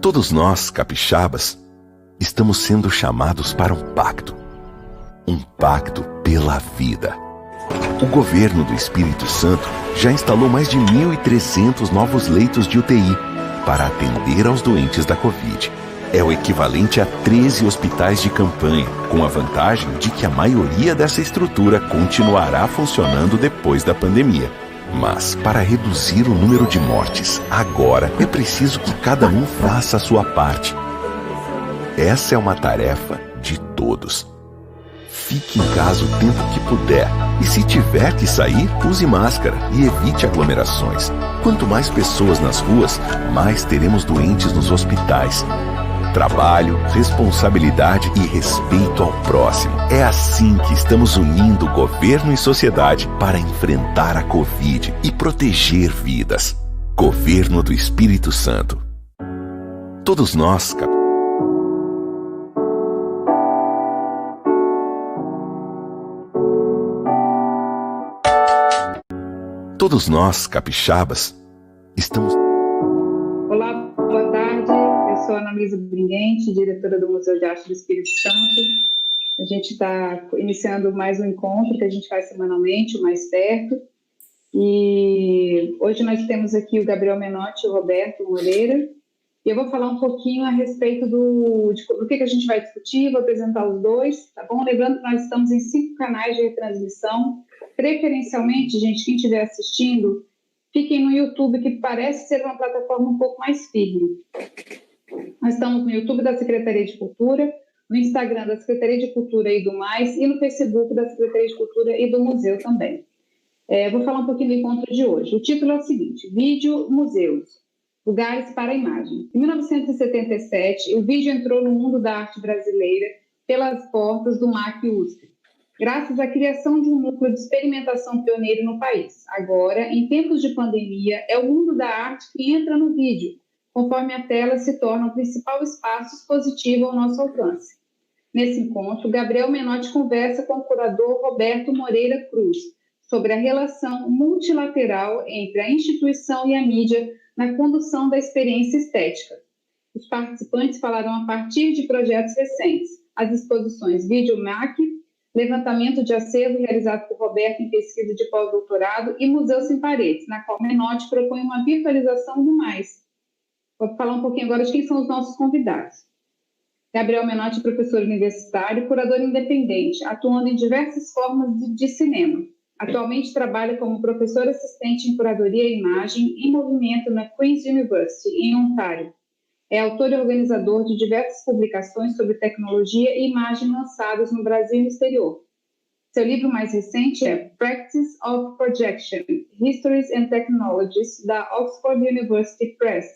Todos nós, capixabas, estamos sendo chamados para um pacto pela vida. O governo do Espírito Santo já instalou mais de 1.300 novos leitos de UTI para atender aos doentes da Covid. É o equivalente a 13 hospitais de campanha, com a vantagem de que a maioria dessa estrutura continuará funcionando depois da pandemia. Mas, para reduzir o número de mortes, agora é preciso que cada um faça a sua parte. Essa é uma tarefa de todos. Fique em casa o tempo que puder. E se tiver que sair, use máscara e evite aglomerações. Quanto mais pessoas nas ruas, mais teremos doentes nos hospitais. Trabalho, responsabilidade e respeito ao próximo. É assim que estamos unindo governo e sociedade para enfrentar a Covid e proteger vidas. Governo do Espírito Santo. Todos nós, Todos nós, capixabas, estamos... Olá, boa tarde. Eu sou Ana Luísa Bringuente, diretora do Museu de Arte do Espírito Santo. A gente está iniciando mais um encontro que a gente faz semanalmente, o Mais Perto. E hoje nós temos aqui o Gabriel Menotti e o Roberto Moreira. E eu vou falar um pouquinho a respeito do que a gente vai discutir, vou apresentar os dois, tá bom? Lembrando que nós estamos em 5 canais de retransmissão. Preferencialmente, gente, quem estiver assistindo, fiquem no YouTube, que parece ser uma plataforma um pouco mais firme. Nós estamos no YouTube da Secretaria de Cultura, no Instagram da Secretaria de Cultura e do Mais, e no Facebook da Secretaria de Cultura e do Museu também. Vou falar um pouquinho do encontro de hoje. O título é o seguinte: Vídeo Museus, Lugares para a Imagem. Em 1977, o vídeo entrou no mundo da arte brasileira pelas portas do MAC USP, graças à criação de um núcleo de experimentação pioneiro no país. Agora, em tempos de pandemia, é o mundo da arte que entra no vídeo, conforme a tela se torna o principal espaço expositivo ao nosso alcance. Nesse encontro, Gabriel Menotti conversa com o curador Roberto Moreira Cruz sobre a relação multilateral entre a instituição e a mídia na condução da experiência estética. Os participantes falarão a partir de projetos recentes, as exposições Vídeo MAC, levantamento de acervo realizado por Roberto em pesquisa de pós-doutorado e Museu Sem Paredes, na qual Menotti propõe uma virtualização do mais. Vou falar um pouquinho agora de quem são os nossos convidados. Gabriel Menotti, professor universitário, curador independente, atuando em diversas formas de cinema. Atualmente trabalha como professor assistente em curadoria e imagem em movimento na Queen's University, em Ontário. É autor e organizador de diversas publicações sobre tecnologia e imagem lançadas no Brasil e no exterior. Seu livro mais recente é Practice of Projection, Histories and Technologies, da Oxford University Press,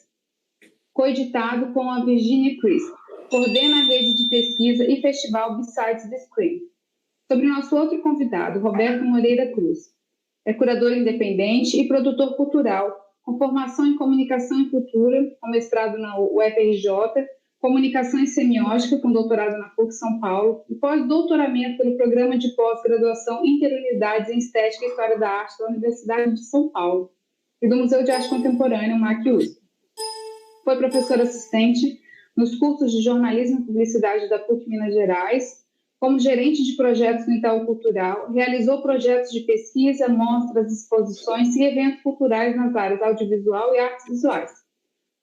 coeditado com a Virginia Christ. Coordena a rede de pesquisa e festival Besides the Screen. Sobre nosso outro convidado, Roberto Moreira Cruz. É curador independente e produtor cultural, com formação em Comunicação e Cultura, com mestrado na UFRJ, Comunicação e Semiótica, com doutorado na PUC São Paulo, e pós-doutoramento pelo Programa de Pós-Graduação Interunidades em Estética e História da Arte da Universidade de São Paulo e do Museu de Arte Contemporânea, MAC USP. Foi professor assistente nos cursos de Jornalismo e Publicidade da PUC Minas Gerais, como gerente de projetos no Itaú Cultural, realizou projetos de pesquisa, mostras, exposições e eventos culturais nas áreas audiovisual e artes visuais.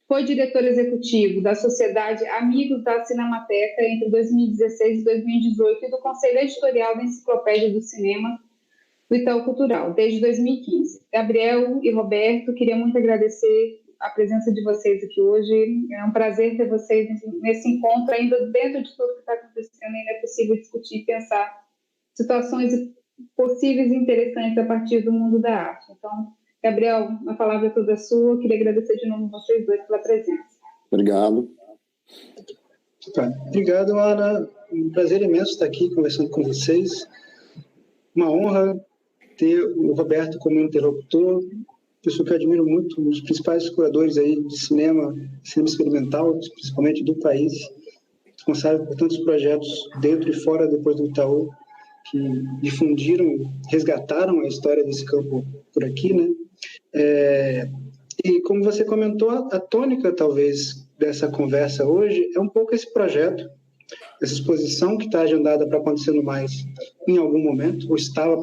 Foi diretor executivo da Sociedade Amigos da Cinemateca entre 2016 e 2018 e do Conselho Editorial da Enciclopédia do Cinema do Itaú Cultural, desde 2015. Gabriel e Roberto, queria muito agradecer a presença de vocês aqui hoje. É um prazer ter vocês nesse encontro, ainda dentro de tudo que está acontecendo, ainda é possível discutir e pensar situações possíveis e interessantes a partir do mundo da arte. Então, Gabriel, a palavra é toda sua. Queria agradecer de novo vocês dois pela presença. Obrigado. Obrigado, Ana. Um prazer imenso estar aqui conversando com vocês. Uma honra ter o Roberto como interlocutor, pessoa que eu admiro muito, um dos principais curadores aí de cinema experimental, principalmente do país, responsável por tantos projetos dentro e fora depois do Itaú, que difundiram, resgataram a história desse campo por aqui, né? E como você comentou, a tônica, talvez, dessa conversa hoje é um pouco esse projeto, essa exposição que está agendada para acontecer no Mais em algum momento, ou estava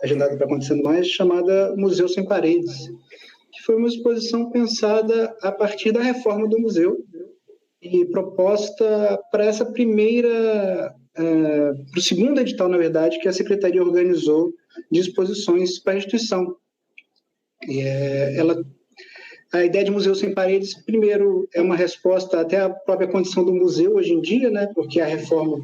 agendada para acontecer no Mais, chamada Museu Sem Paredes, que foi uma exposição pensada a partir da reforma do museu e proposta para essa primeira, para o segundo edital, na verdade, que a Secretaria organizou de exposições para a instituição. A ideia de Museu Sem Paredes, primeiro, é uma resposta até à própria condição do museu hoje em dia, né? Porque a reforma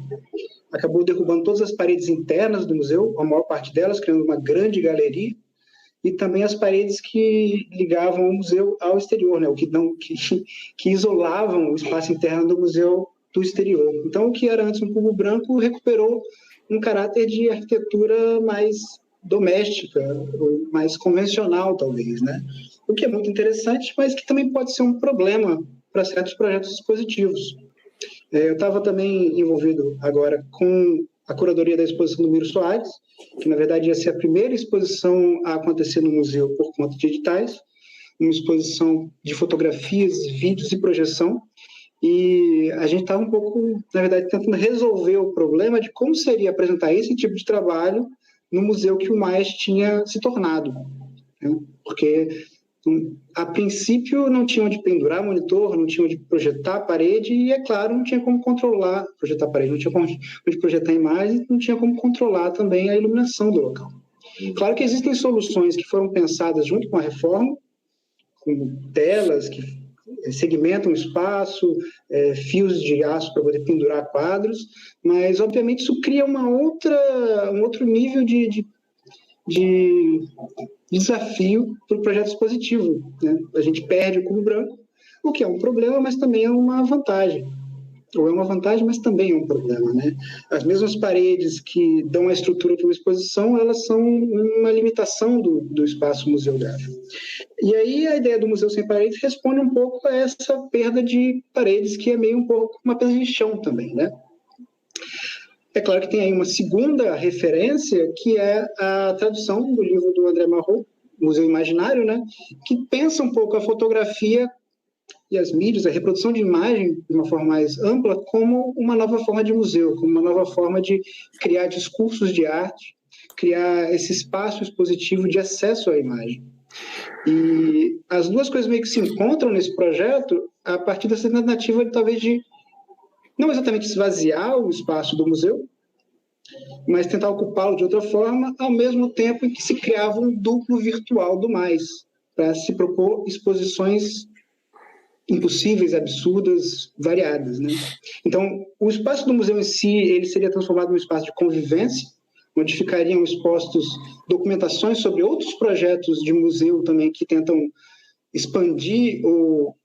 acabou derrubando todas as paredes internas do museu, a maior parte delas, criando uma grande galeria, e também as paredes que ligavam o museu ao exterior, né? Que isolavam o espaço interno do museu do exterior. Então, o que era antes um cubo branco recuperou um caráter de arquitetura mais doméstica, mais convencional, talvez, né? O que é muito interessante, mas que também pode ser um problema para certos projetos expositivos. Eu estava também envolvido agora com a curadoria da exposição do Miro Soares, que na verdade ia ser a primeira exposição a acontecer no museu por conta de editais, uma exposição de fotografias, vídeos e projeção, e a gente estava um pouco, na verdade, tentando resolver o problema de como seria apresentar esse tipo de trabalho no museu que o Mais tinha se tornado, né? Porque a princípio não tinha onde pendurar monitor, não tinha onde projetar a parede e, é claro, não tinha como controlar, projetar a parede, não tinha como onde projetar a imagem, não tinha como controlar também a iluminação do local. Claro que existem soluções que foram pensadas junto com a reforma, como telas que segmentam o espaço, fios de aço para poder pendurar quadros, mas, obviamente, isso cria um outro nível de desafio para o projeto expositivo, né? A gente perde o cubo branco, o que é um problema, mas também é uma vantagem. Ou é uma vantagem, mas também é um problema, né? As mesmas paredes que dão a estrutura para uma exposição, elas são uma limitação do espaço museográfico. E aí a ideia do Museu Sem Paredes responde um pouco a essa perda de paredes, que é meio um pouco uma perda de chão também, né? É claro que tem aí uma segunda referência, que é a tradução do livro do André Malraux, Museu Imaginário, né? Que pensa um pouco a fotografia e as mídias, a reprodução de imagem de uma forma mais ampla, como uma nova forma de museu, como uma nova forma de criar discursos de arte, criar esse espaço expositivo de acesso à imagem. E as duas coisas meio que se encontram nesse projeto a partir dessa tentativa, talvez, de não exatamente esvaziar o espaço do museu, mas tentar ocupá-lo de outra forma, ao mesmo tempo em que se criava um duplo virtual do Mais, para se propor exposições impossíveis, absurdas, variadas, né? Então, o espaço do museu em si, ele seria transformado num espaço de convivência, onde ficariam expostos documentações sobre outros projetos de museu também que tentam expandir ou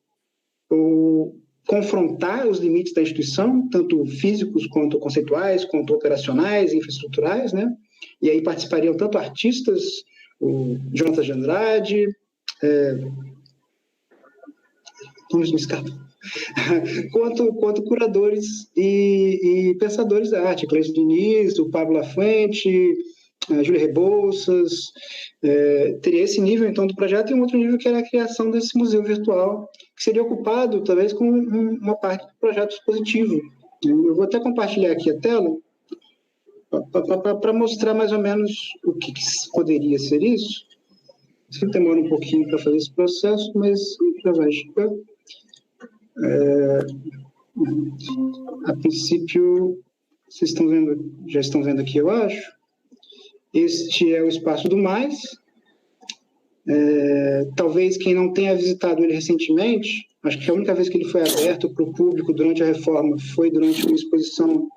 confrontar os limites da instituição, tanto físicos quanto conceituais, quanto operacionais, infraestruturais, né? E aí participariam tanto artistas, o Jonathan de Andrade, vamos me escapar, quanto curadores e pensadores da arte, Cleiton Diniz, o Pablo Lafuente, a Júlia Rebouças, teria esse nível, então, do projeto, e um outro nível que era a criação desse museu virtual, que seria ocupado, talvez, com uma parte do projeto expositivo. Eu vou até compartilhar aqui a tela, para mostrar mais ou menos o que poderia ser isso. Isso demora um pouquinho para fazer esse processo, mas já vai chegar. A princípio, vocês estão vendo, já estão vendo aqui, eu acho. Este é o espaço do Mais. Talvez quem não tenha visitado ele recentemente, acho que a única vez que ele foi aberto para o público durante a reforma foi durante uma exposição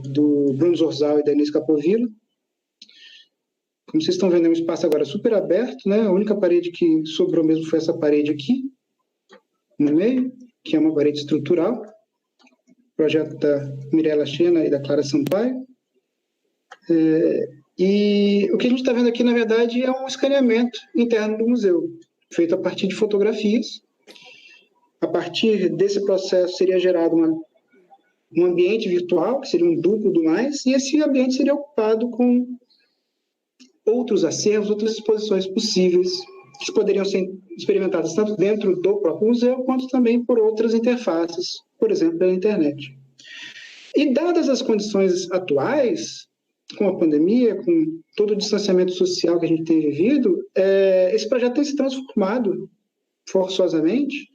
do Bruno Zorzal e da Inês Capovilla. Como vocês estão vendo, é um espaço agora super aberto, né? A única parede que sobrou mesmo foi essa parede aqui, no meio, que é uma parede estrutural, projeto da Mirella Chena e da Clara Sampaio. E o que a gente está vendo aqui, na verdade, é um escaneamento interno do museu, feito a partir de fotografias. A partir desse processo seria gerado um ambiente virtual, que seria um duplo do Mais, e esse ambiente seria ocupado com outros acervos, outras exposições possíveis que poderiam ser experimentadas tanto dentro do próprio museu, quanto também por outras interfaces, por exemplo, pela internet. E dadas as condições atuais, com a pandemia, com todo o distanciamento social que a gente tem vivido, esse projeto tem se transformado forçosamente,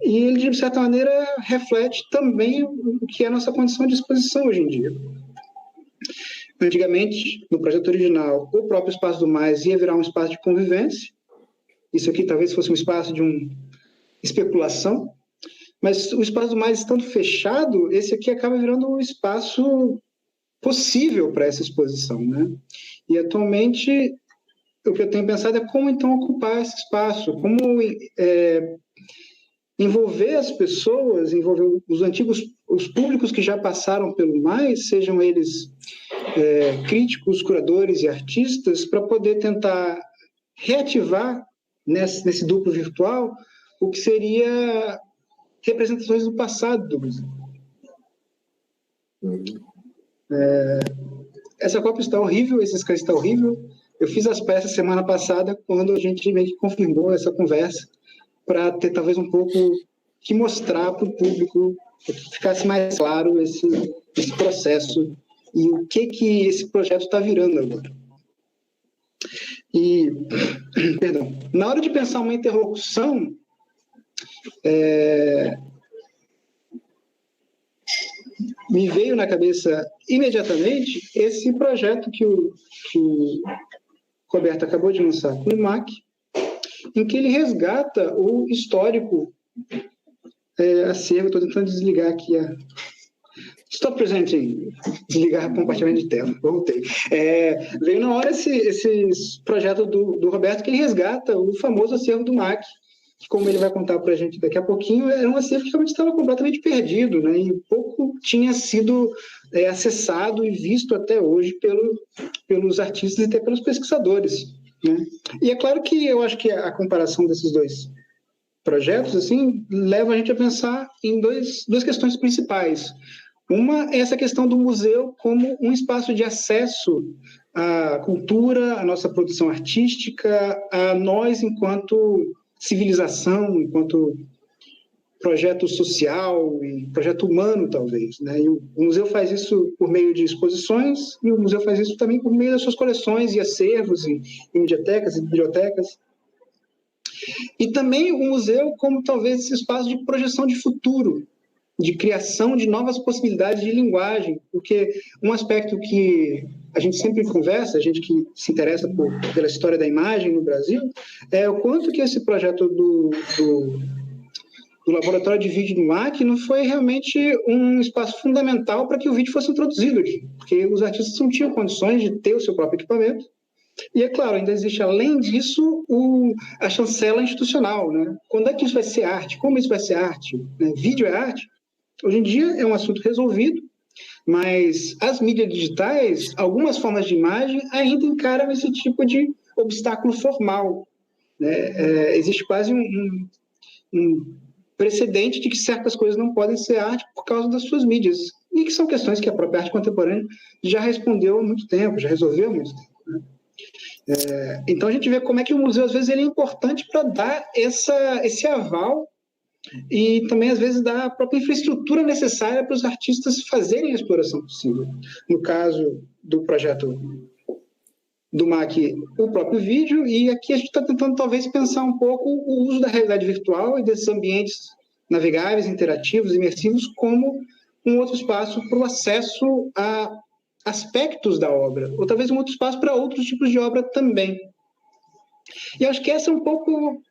e ele, de certa maneira, reflete também o que é a nossa condição de exposição hoje em dia. Antigamente, no projeto original, o próprio Espaço do Mais ia virar um espaço de convivência. Isso aqui talvez fosse um espaço de especulação, mas o Espaço do Mais estando fechado, esse aqui acaba virando um espaço possível para essa exposição, né? E atualmente o que eu tenho pensado é como então ocupar esse espaço, como envolver as pessoas, envolver os públicos que já passaram pelo Mais, sejam eles críticos, curadores e artistas, para poder tentar reativar nesse duplo virtual o que seria representações do passado do Brasil. Essa Copa está horrível, esse Sky está horrível. Eu fiz as peças semana passada, quando a gente meio que confirmou essa conversa, para ter talvez um pouco que mostrar para o público, para que ficasse mais claro esse processo e o que esse projeto está virando agora. E, perdão, na hora de pensar uma interlocução, me veio na cabeça imediatamente esse projeto que o Roberto acabou de lançar com o MAC, em que ele resgata o histórico acervo. Estou tentando desligar aqui Stop presenting, desligar compartilhamento de tela, voltei. Veio na hora esse projeto do Roberto, que ele resgata o famoso acervo do MAC, que, como ele vai contar para a gente daqui a pouquinho, era um acervo que realmente estava completamente perdido, né? E pouco tinha sido acessado e visto até hoje pelos artistas e até pelos pesquisadores, né? E é claro que eu acho que a comparação desses dois projetos assim, leva a gente a pensar em duas questões principais. Uma é essa questão do museu como um espaço de acesso à cultura, à nossa produção artística, a nós enquanto civilização, enquanto projeto social e projeto humano, talvez, né? E o museu faz isso por meio de exposições, e o museu faz isso também por meio das suas coleções e acervos, e mediatecas e bibliotecas. E também o museu como talvez esse espaço de projeção de futuro, de criação de novas possibilidades de linguagem, porque um aspecto que a gente sempre conversa, a gente que se interessa pela história da imagem no Brasil, é o quanto que esse projeto do laboratório de vídeo do MAC não foi realmente um espaço fundamental para que o vídeo fosse introduzido aqui, porque os artistas não tinham condições de ter o seu próprio equipamento. E, é claro, ainda existe, além disso, a chancela institucional, né? Quando é que isso vai ser arte? Como isso vai ser arte? Vídeo é arte? Hoje em dia é um assunto resolvido, mas as mídias digitais, algumas formas de imagem, ainda encaram esse tipo de obstáculo formal, né? Existe quase um precedente de que certas coisas não podem ser arte por causa das suas mídias, e que são questões que a própria arte contemporânea já respondeu há muito tempo, já resolveu há muito tempo, né? Então a gente vê como é que o museu, às vezes, ele é importante para dar esse aval e também, às vezes, dar a própria infraestrutura necessária para os artistas fazerem a exploração possível. No caso do projeto do MAC, o próprio vídeo, e aqui a gente está tentando, talvez, pensar um pouco o uso da realidade virtual e desses ambientes navegáveis, interativos, imersivos, como um outro espaço para o acesso a aspectos da obra, ou talvez um outro espaço para outros tipos de obra também. E acho que essa é um pouco,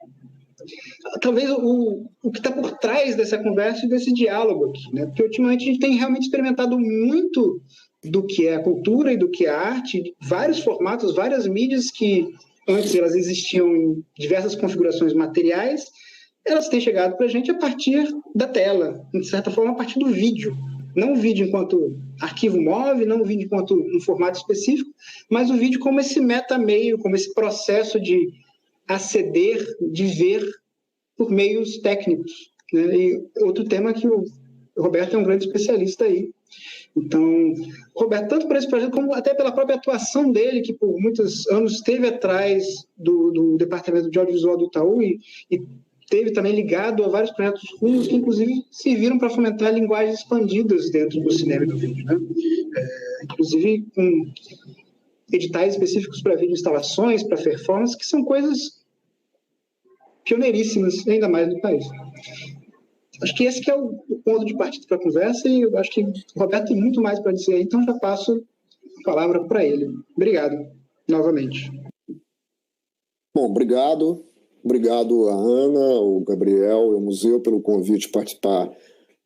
talvez, o que está por trás dessa conversa e desse diálogo aqui, né? Porque ultimamente a gente tem realmente experimentado muito do que é a cultura e do que é a arte, vários formatos, várias mídias que antes elas existiam em diversas configurações materiais, elas têm chegado para a gente a partir da tela, de certa forma a partir do vídeo. Não o vídeo enquanto arquivo móvel, não o vídeo enquanto um formato específico, mas o vídeo como esse meta-meio, como esse processo de aceder, de ver por meios técnicos, né? E outro tema que o Roberto é um grande especialista aí, Então, Roberto, tanto por esse projeto, como até pela própria atuação dele, que por muitos anos esteve atrás do Departamento de Audiovisual do Itaú e esteve também ligado a vários projetos RUMOS que, inclusive, serviram para fomentar linguagens expandidas dentro do cinema e do vídeo, né? Inclusive com editais específicos para vídeo instalações, para performance, que são coisas pioneiríssimas, ainda mais no país. Acho que esse que é o ponto de partida para a conversa e eu acho que o Roberto tem muito mais para dizer aí, então já passo a palavra para ele. Obrigado, novamente. Bom, obrigado. Obrigado a Ana, o Gabriel e o museu pelo convite de participar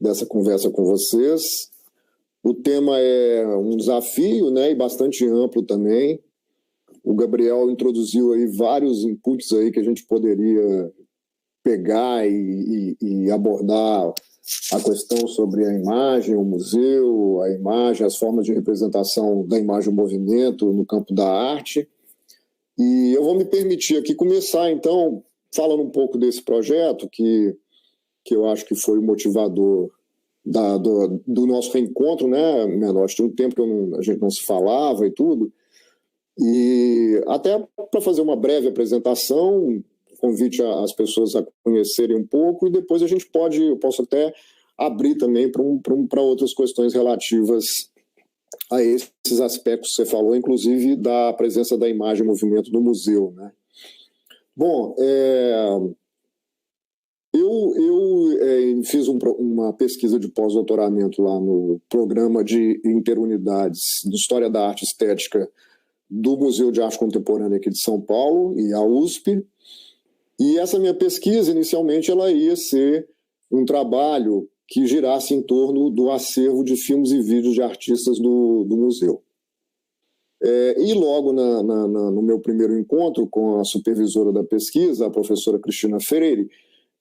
dessa conversa com vocês. O tema é um desafio, né, e bastante amplo também. O Gabriel introduziu aí vários inputs aí que a gente poderia pegar e abordar a questão sobre a imagem, o museu, a imagem, as formas de representação da imagem e movimento no campo da arte. E eu vou me permitir aqui começar, então, falando um pouco desse projeto, que eu acho que foi o motivador do nosso reencontro, né, Menor? Tinha um tempo que a gente não se falava e tudo. E até para fazer uma breve apresentação, convite as pessoas a conhecerem um pouco, e depois eu posso até abrir também para outras questões relativas a esses aspectos que você falou, inclusive da presença da imagem e movimento no museu, né? Bom, eu fiz uma pesquisa de pós-doutoramento lá no programa de interunidades de História da Arte e Estética do Museu de Arte Contemporânea aqui de São Paulo e a USP, e essa minha pesquisa, inicialmente, ela ia ser um trabalho que girasse em torno do acervo de filmes e vídeos de artistas do museu. E logo no meu primeiro encontro com a supervisora da pesquisa, a professora Cristina Freire,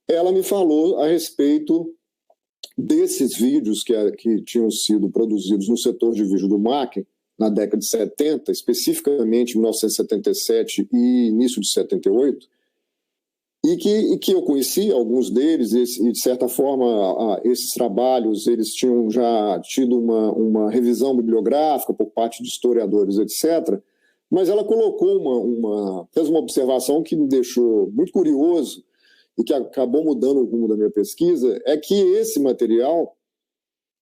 ela me falou a respeito desses vídeos que tinham sido produzidos no setor de vídeo do MAC na década de 70, especificamente em 1977 e início de 78, e que eu conhecia alguns deles, e de certa forma esses trabalhos eles tinham já tido uma revisão bibliográfica por parte de historiadores, etc. Mas ela colocou fez uma observação que me deixou muito curioso e que acabou mudando o rumo da minha pesquisa, é que esse material,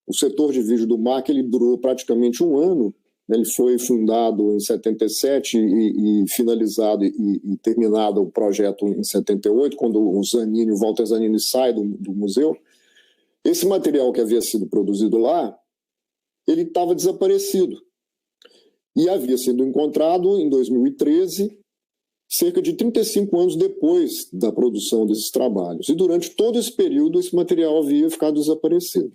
o setor de vídeo do MAC, ele durou praticamente um ano. Ele foi fundado em 77 e finalizado e terminado o projeto em 78, quando o Walter Zanini sai do museu. Esse material que havia sido produzido lá, ele estava desaparecido. E havia sido encontrado em 2013, cerca de 35 anos depois da produção desses trabalhos. E durante todo esse período, esse material havia ficado desaparecido.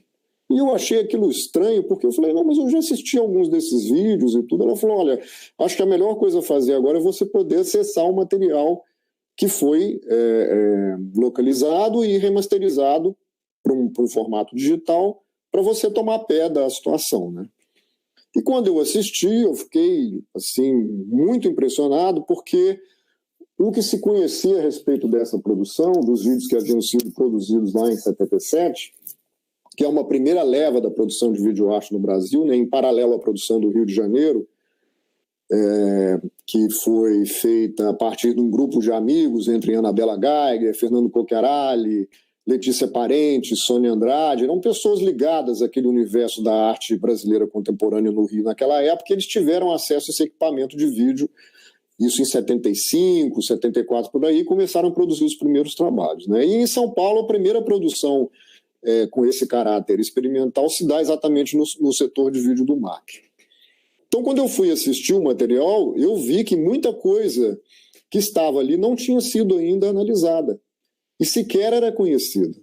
E eu achei aquilo estranho, porque eu falei, não, mas eu já assisti alguns desses vídeos e tudo. Ela falou, olha, acho que a melhor coisa a fazer agora é você poder acessar o material que foi localizado e remasterizado para um formato digital, para você tomar pé da situação, né? E quando eu assisti, eu fiquei assim, muito impressionado, porque o que se conhecia a respeito dessa produção, dos vídeos que haviam sido produzidos lá em 77, que é uma primeira leva da produção de videoarte no Brasil, né, em paralelo à produção do Rio de Janeiro, que foi feita a partir de um grupo de amigos entre Anabela Geiger, Fernando Cocchiarelli, Letícia Parente, Sônia Andrade. Eram pessoas ligadas àquele universo da arte brasileira contemporânea no Rio naquela época, e eles tiveram acesso a esse equipamento de vídeo, isso em 75, 74, por aí, e começaram a produzir os primeiros trabalhos, né? E em São Paulo, a primeira produção com esse caráter experimental se dá exatamente no setor de vídeo do MAC. Então, quando eu fui assistir o material, eu vi que muita coisa que estava ali não tinha sido ainda analisada e sequer era conhecida,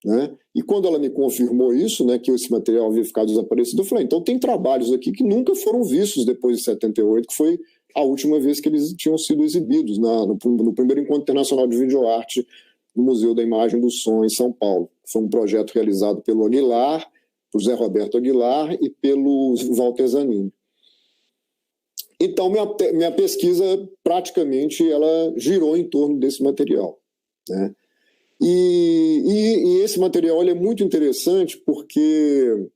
né? E quando ela me confirmou isso, né, que esse material havia ficado desaparecido, eu falei, então tem trabalhos aqui que nunca foram vistos depois de 78, que foi a última vez que eles tinham sido exibidos no primeiro Encontro Internacional de Videoarte no Museu da Imagem do Som, em São Paulo. Foi um projeto realizado pelo Aguilar, por Zé Roberto Aguilar e pelo Walter Zanini. Então, minha pesquisa, praticamente, ela girou em torno desse material, né? E esse material ele é muito interessante porque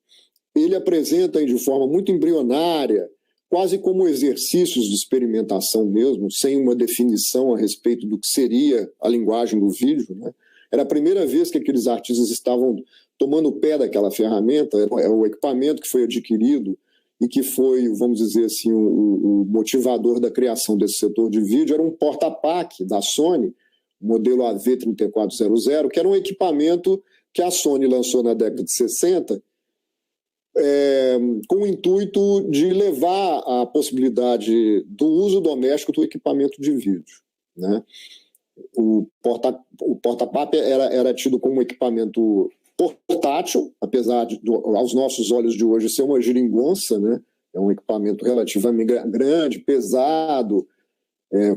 ele apresenta de forma muito embrionária, quase como exercícios de experimentação mesmo, sem uma definição a respeito do que seria a linguagem do vídeo, né? Era a primeira vez que aqueles artistas estavam tomando o pé daquela ferramenta, é o equipamento que foi adquirido e que foi, vamos dizer assim, o motivador da criação desse setor de vídeo, era um porta-pack da Sony, modelo AV3400, que era um equipamento que a Sony lançou na década de 60, com o intuito de levar a possibilidade do uso doméstico do equipamento de vídeo, né? O porta-pack era tido como um equipamento portátil, apesar de, aos nossos olhos de hoje, ser uma geringonça, né? É um equipamento relativamente grande, pesado,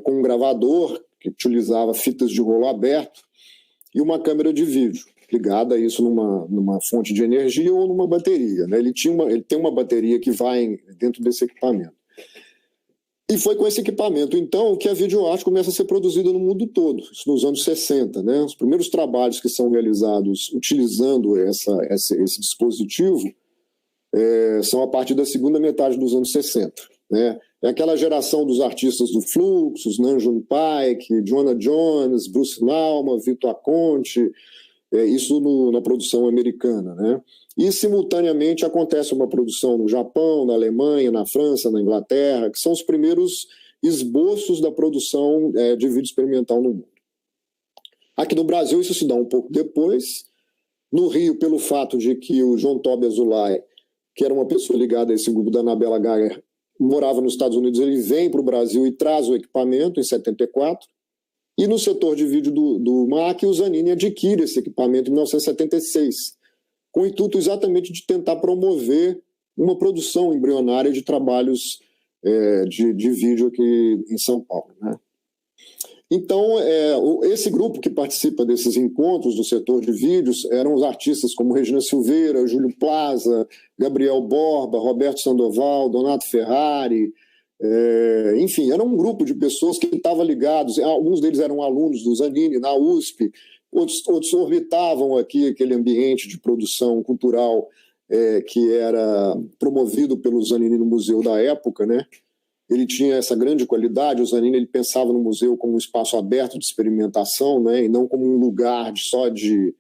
com um gravador que utilizava fitas de rolo aberto e uma câmera de vídeo ligada a isso numa fonte de energia ou numa bateria, né? Ele tem uma bateria que vai dentro desse equipamento. E foi com esse equipamento, então, que a videoarte começa a ser produzida no mundo todo, isso nos anos 60. Né? Os primeiros trabalhos que são realizados utilizando esse dispositivo são a partir da segunda metade dos anos 60. Né? É aquela geração dos artistas do Fluxus, Nanjun Paik, Jonah Jones, Bruce Nauman, Vitor Aconte, isso na produção americana. Né? E, simultaneamente, acontece uma produção no Japão, na Alemanha, na França, na Inglaterra, que são os primeiros esboços da produção de vídeo experimental no mundo. Aqui no Brasil, isso se dá um pouco depois. No Rio, pelo fato de que o João Tobias Azulay, que era uma pessoa ligada a esse grupo da Anabela Geiger, morava nos Estados Unidos, ele vem para o Brasil e traz o equipamento em 74. E no setor de vídeo do MAC, o Zanini adquire esse equipamento em 1976. Com o intuito exatamente de tentar promover uma produção embrionária de trabalhos de vídeo aqui em São Paulo. Né? Então, esse grupo que participa desses encontros do setor de vídeos eram os artistas como Regina Silveira, Júlio Plaza, Gabriel Borba, Roberto Sandoval, Donato Ferrari, enfim, era um grupo de pessoas que estavam ligados, alguns deles eram alunos do Zanini, na USP, outros orbitavam aqui aquele ambiente de produção cultural que era promovido pelo Zanini no museu da época, né? Ele tinha essa grande qualidade, o Zanini ele pensava no museu como um espaço aberto de experimentação, né? E não como um lugar só de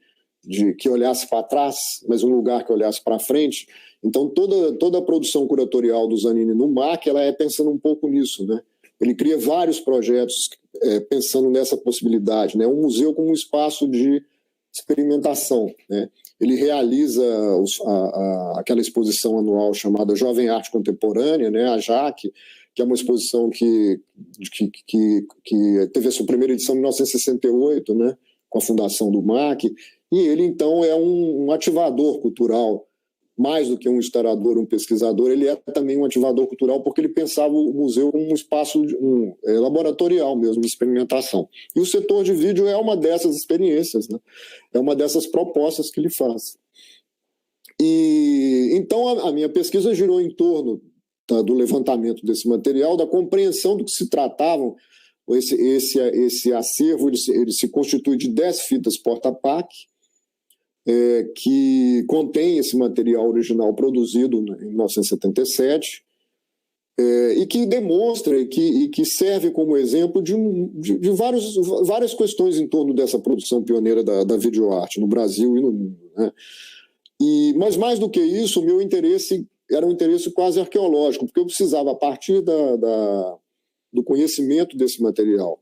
que olhasse para trás, mas um lugar que olhasse para frente. Então toda a produção curatorial do Zanini no MAC, ela pensando um pouco nisso, né? Ele cria vários projetos pensando nessa possibilidade, né? Um museu como um espaço de experimentação, né? Ele realiza aquela exposição anual chamada Jovem Arte Contemporânea, né? A JAC, que é uma exposição que teve a sua primeira edição em 1968, né? Com a fundação do MAC, e ele então é um ativador cultural. Mais do que um historiador, um pesquisador, ele é também um ativador cultural porque ele pensava o museu como um espaço laboratorial mesmo, de experimentação. E o setor de vídeo é uma dessas experiências, né? É uma dessas propostas que ele faz. E então a minha pesquisa girou em torno do levantamento desse material, da compreensão do que se tratavam. Esse acervo ele se constitui de 10 fitas porta-pack, que contém esse material original produzido em 1977 e que demonstra e que serve como exemplo de várias questões em torno dessa produção pioneira da videoarte no Brasil e no mundo. Né? Mas mais do que isso, o meu interesse era um interesse quase arqueológico, porque eu precisava, a partir do conhecimento desse material,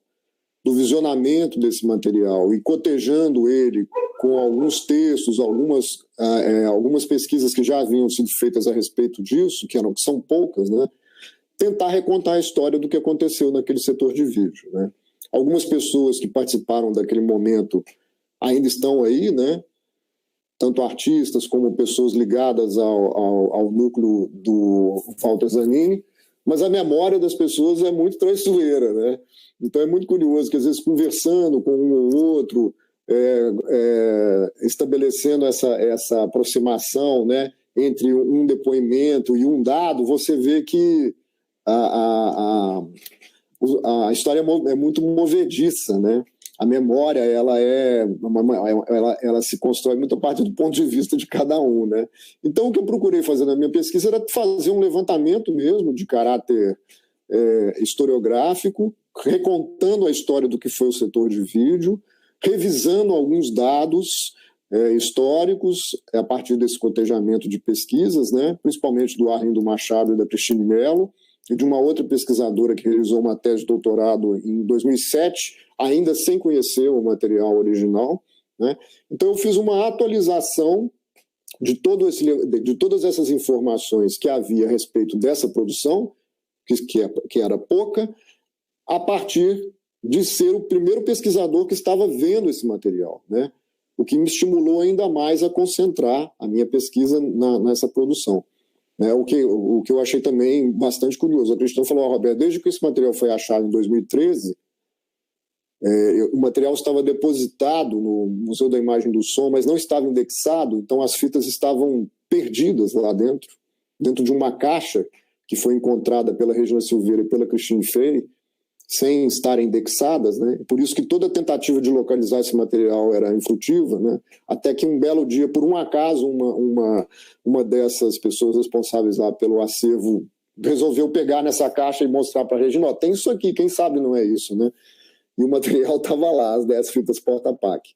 do visionamento desse material e cotejando ele com alguns textos, algumas pesquisas que já haviam sido feitas a respeito disso, que são poucas, né? Tentar recontar a história do que aconteceu naquele setor de vídeo. Né? Algumas pessoas que participaram daquele momento ainda estão aí, né? Tanto artistas como pessoas ligadas ao núcleo do Walter Zanini, mas a memória das pessoas é muito traiçoeira, né? Então é muito curioso que, às vezes, conversando com um ou outro, estabelecendo essa aproximação, né, entre um depoimento e um dado, você vê que a história é muito movediça, né? a memória ela se constrói muito a partir do ponto de vista de cada um, né? Então, o que eu procurei fazer na minha pesquisa era fazer um levantamento mesmo de caráter historiográfico, recontando a história do que foi o setor de vídeo, revisando alguns dados históricos a partir desse cotejamento de pesquisas, né? Principalmente do Arlindo Machado e da Cristine Mello, e de uma outra pesquisadora que realizou uma tese de doutorado em 2007, ainda sem conhecer o material original, né? Então eu fiz uma atualização de todas essas informações que havia a respeito dessa produção, que era pouca, a partir de ser o primeiro pesquisador que estava vendo esse material, né? O que me estimulou ainda mais a concentrar a minha pesquisa nessa produção. O que eu achei também bastante curioso. A Cristina falou, Roberto, desde que esse material foi achado em 2013, o material estava depositado no Museu da Imagem do Som, mas não estava indexado, então as fitas estavam perdidas lá dentro de uma caixa que foi encontrada pela Regina Silveira e pela Christine Fey, sem estarem indexadas, né? Por isso que toda tentativa de localizar esse material era infrutiva, né? Até que um belo dia, por um acaso, uma dessas pessoas responsáveis lá pelo acervo resolveu pegar nessa caixa e mostrar para a Regina, tem isso aqui, quem sabe não é isso, né? E o material estava lá, as 10 fitas porta-pac.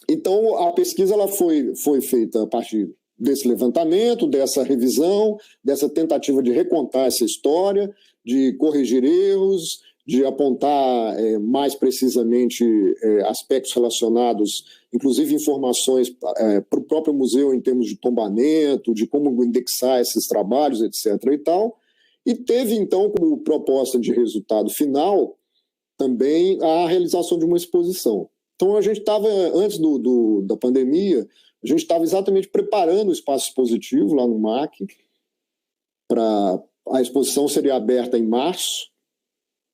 Então, a pesquisa ela foi feita a partir desse levantamento, dessa revisão, dessa tentativa de recontar essa história, de corrigir erros, de apontar mais precisamente aspectos relacionados, inclusive informações para o próprio museu em termos de tombamento, de como indexar esses trabalhos, etc. e tal. E teve, então, como proposta de resultado final, também a realização de uma exposição. Então, a gente estava, antes da pandemia, a gente estava exatamente preparando o espaço expositivo lá no MAC. A exposição seria aberta em março,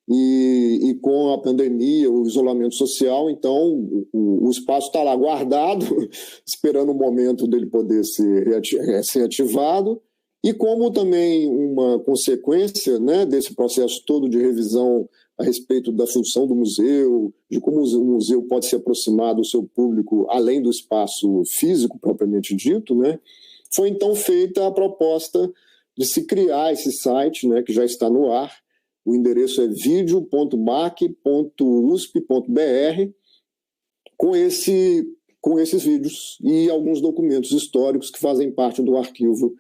e com a pandemia, o isolamento social, então o espaço está lá guardado, esperando o momento dele poder ser ativado. E como também uma consequência, né, desse processo todo de revisão a respeito da função do museu, de como o museu pode se aproximar do seu público além do espaço físico propriamente dito, né, foi então feita a proposta de se criar esse site, né, que já está no ar. O endereço é video.mac.usp.br com esses vídeos e alguns documentos históricos que fazem parte do arquivo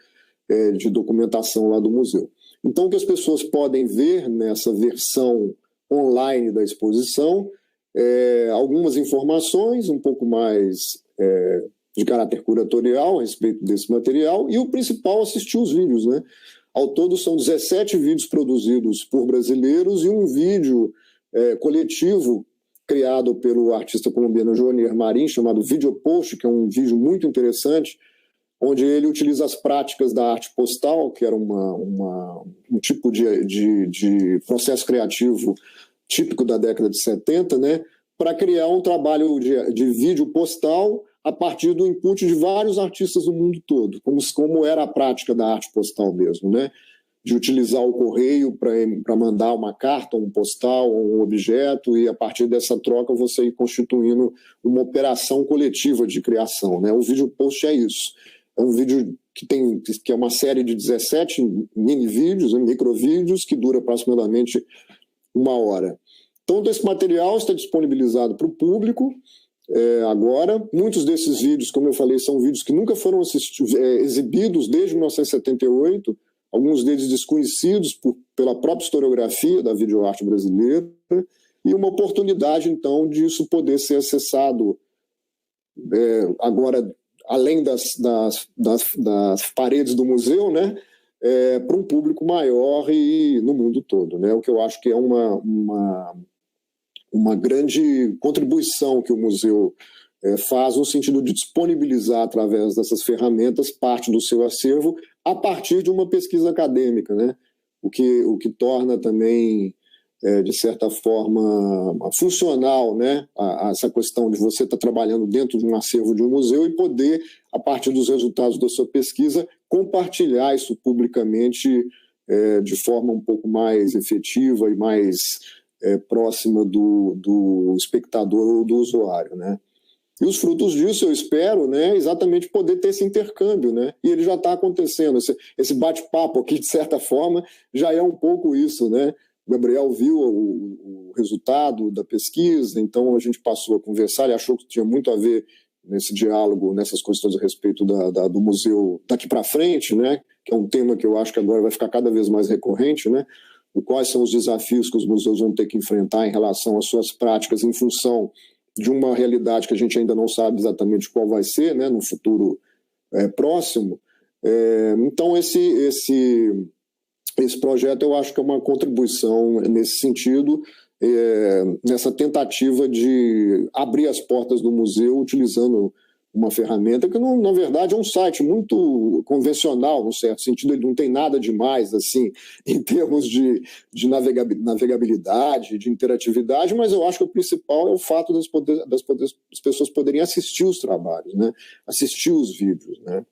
de documentação lá do museu. Então, o que as pessoas podem ver nessa versão online da exposição algumas informações um pouco mais de caráter curatorial a respeito desse material, e o principal, assistir os vídeos, né? Ao todo são 17 vídeos produzidos por brasileiros e um vídeo coletivo criado pelo artista colombiano Joanier Marim, chamado Videopost, que é um vídeo muito interessante, onde ele utiliza as práticas da arte postal, que era um tipo de processo criativo típico da década de 70, né, para criar um trabalho de vídeo postal a partir do input de vários artistas do mundo todo, como era a prática da arte postal mesmo, né, de utilizar o correio para mandar uma carta, um postal, um objeto, e a partir dessa troca você ir constituindo uma operação coletiva de criação, né. O Videopost é isso. É um vídeo que é uma série de 17 mini-vídeos, microvídeos, que dura aproximadamente 1 hora. Então, esse material está disponibilizado para o público agora. Muitos desses vídeos, como eu falei, são vídeos que nunca foram exibidos desde 1978, alguns deles desconhecidos pela própria historiografia da videoarte brasileira, e uma oportunidade, então, disso poder ser acessado agora, além das paredes do museu, né, para um público maior e no mundo todo, né, o que eu acho que é uma grande contribuição que o museu faz no sentido de disponibilizar, através dessas ferramentas, parte do seu acervo a partir de uma pesquisa acadêmica, né, o que torna também, de certa forma, funcional, né, essa questão de você estar trabalhando dentro de um acervo de um museu e poder, a partir dos resultados da sua pesquisa, compartilhar isso publicamente de forma um pouco mais efetiva e mais próxima do espectador ou do usuário, né? E os frutos disso, eu espero, né, exatamente poder ter esse intercâmbio, né? E ele já está acontecendo. Esse bate-papo aqui, de certa forma, já é um pouco isso, né? O Gabriel viu o resultado da pesquisa, então a gente passou a conversar, ele achou que tinha muito a ver nesse diálogo, nessas questões a respeito do museu daqui para frente, né? Que é um tema que eu acho que agora vai ficar cada vez mais recorrente, né? Quais são os desafios que os museus vão ter que enfrentar em relação às suas práticas em função de uma realidade que a gente ainda não sabe exatamente qual vai ser, né, no futuro próximo. Então, esse projeto eu acho que é uma contribuição nesse sentido, nessa tentativa de abrir as portas do museu utilizando uma ferramenta que, na verdade, é um site muito convencional, no certo sentido, ele não tem nada demais assim, em termos de navegabilidade, de interatividade, mas eu acho que o principal é o fato das pessoas poderem assistir os trabalhos, né? Assistir os vídeos, né?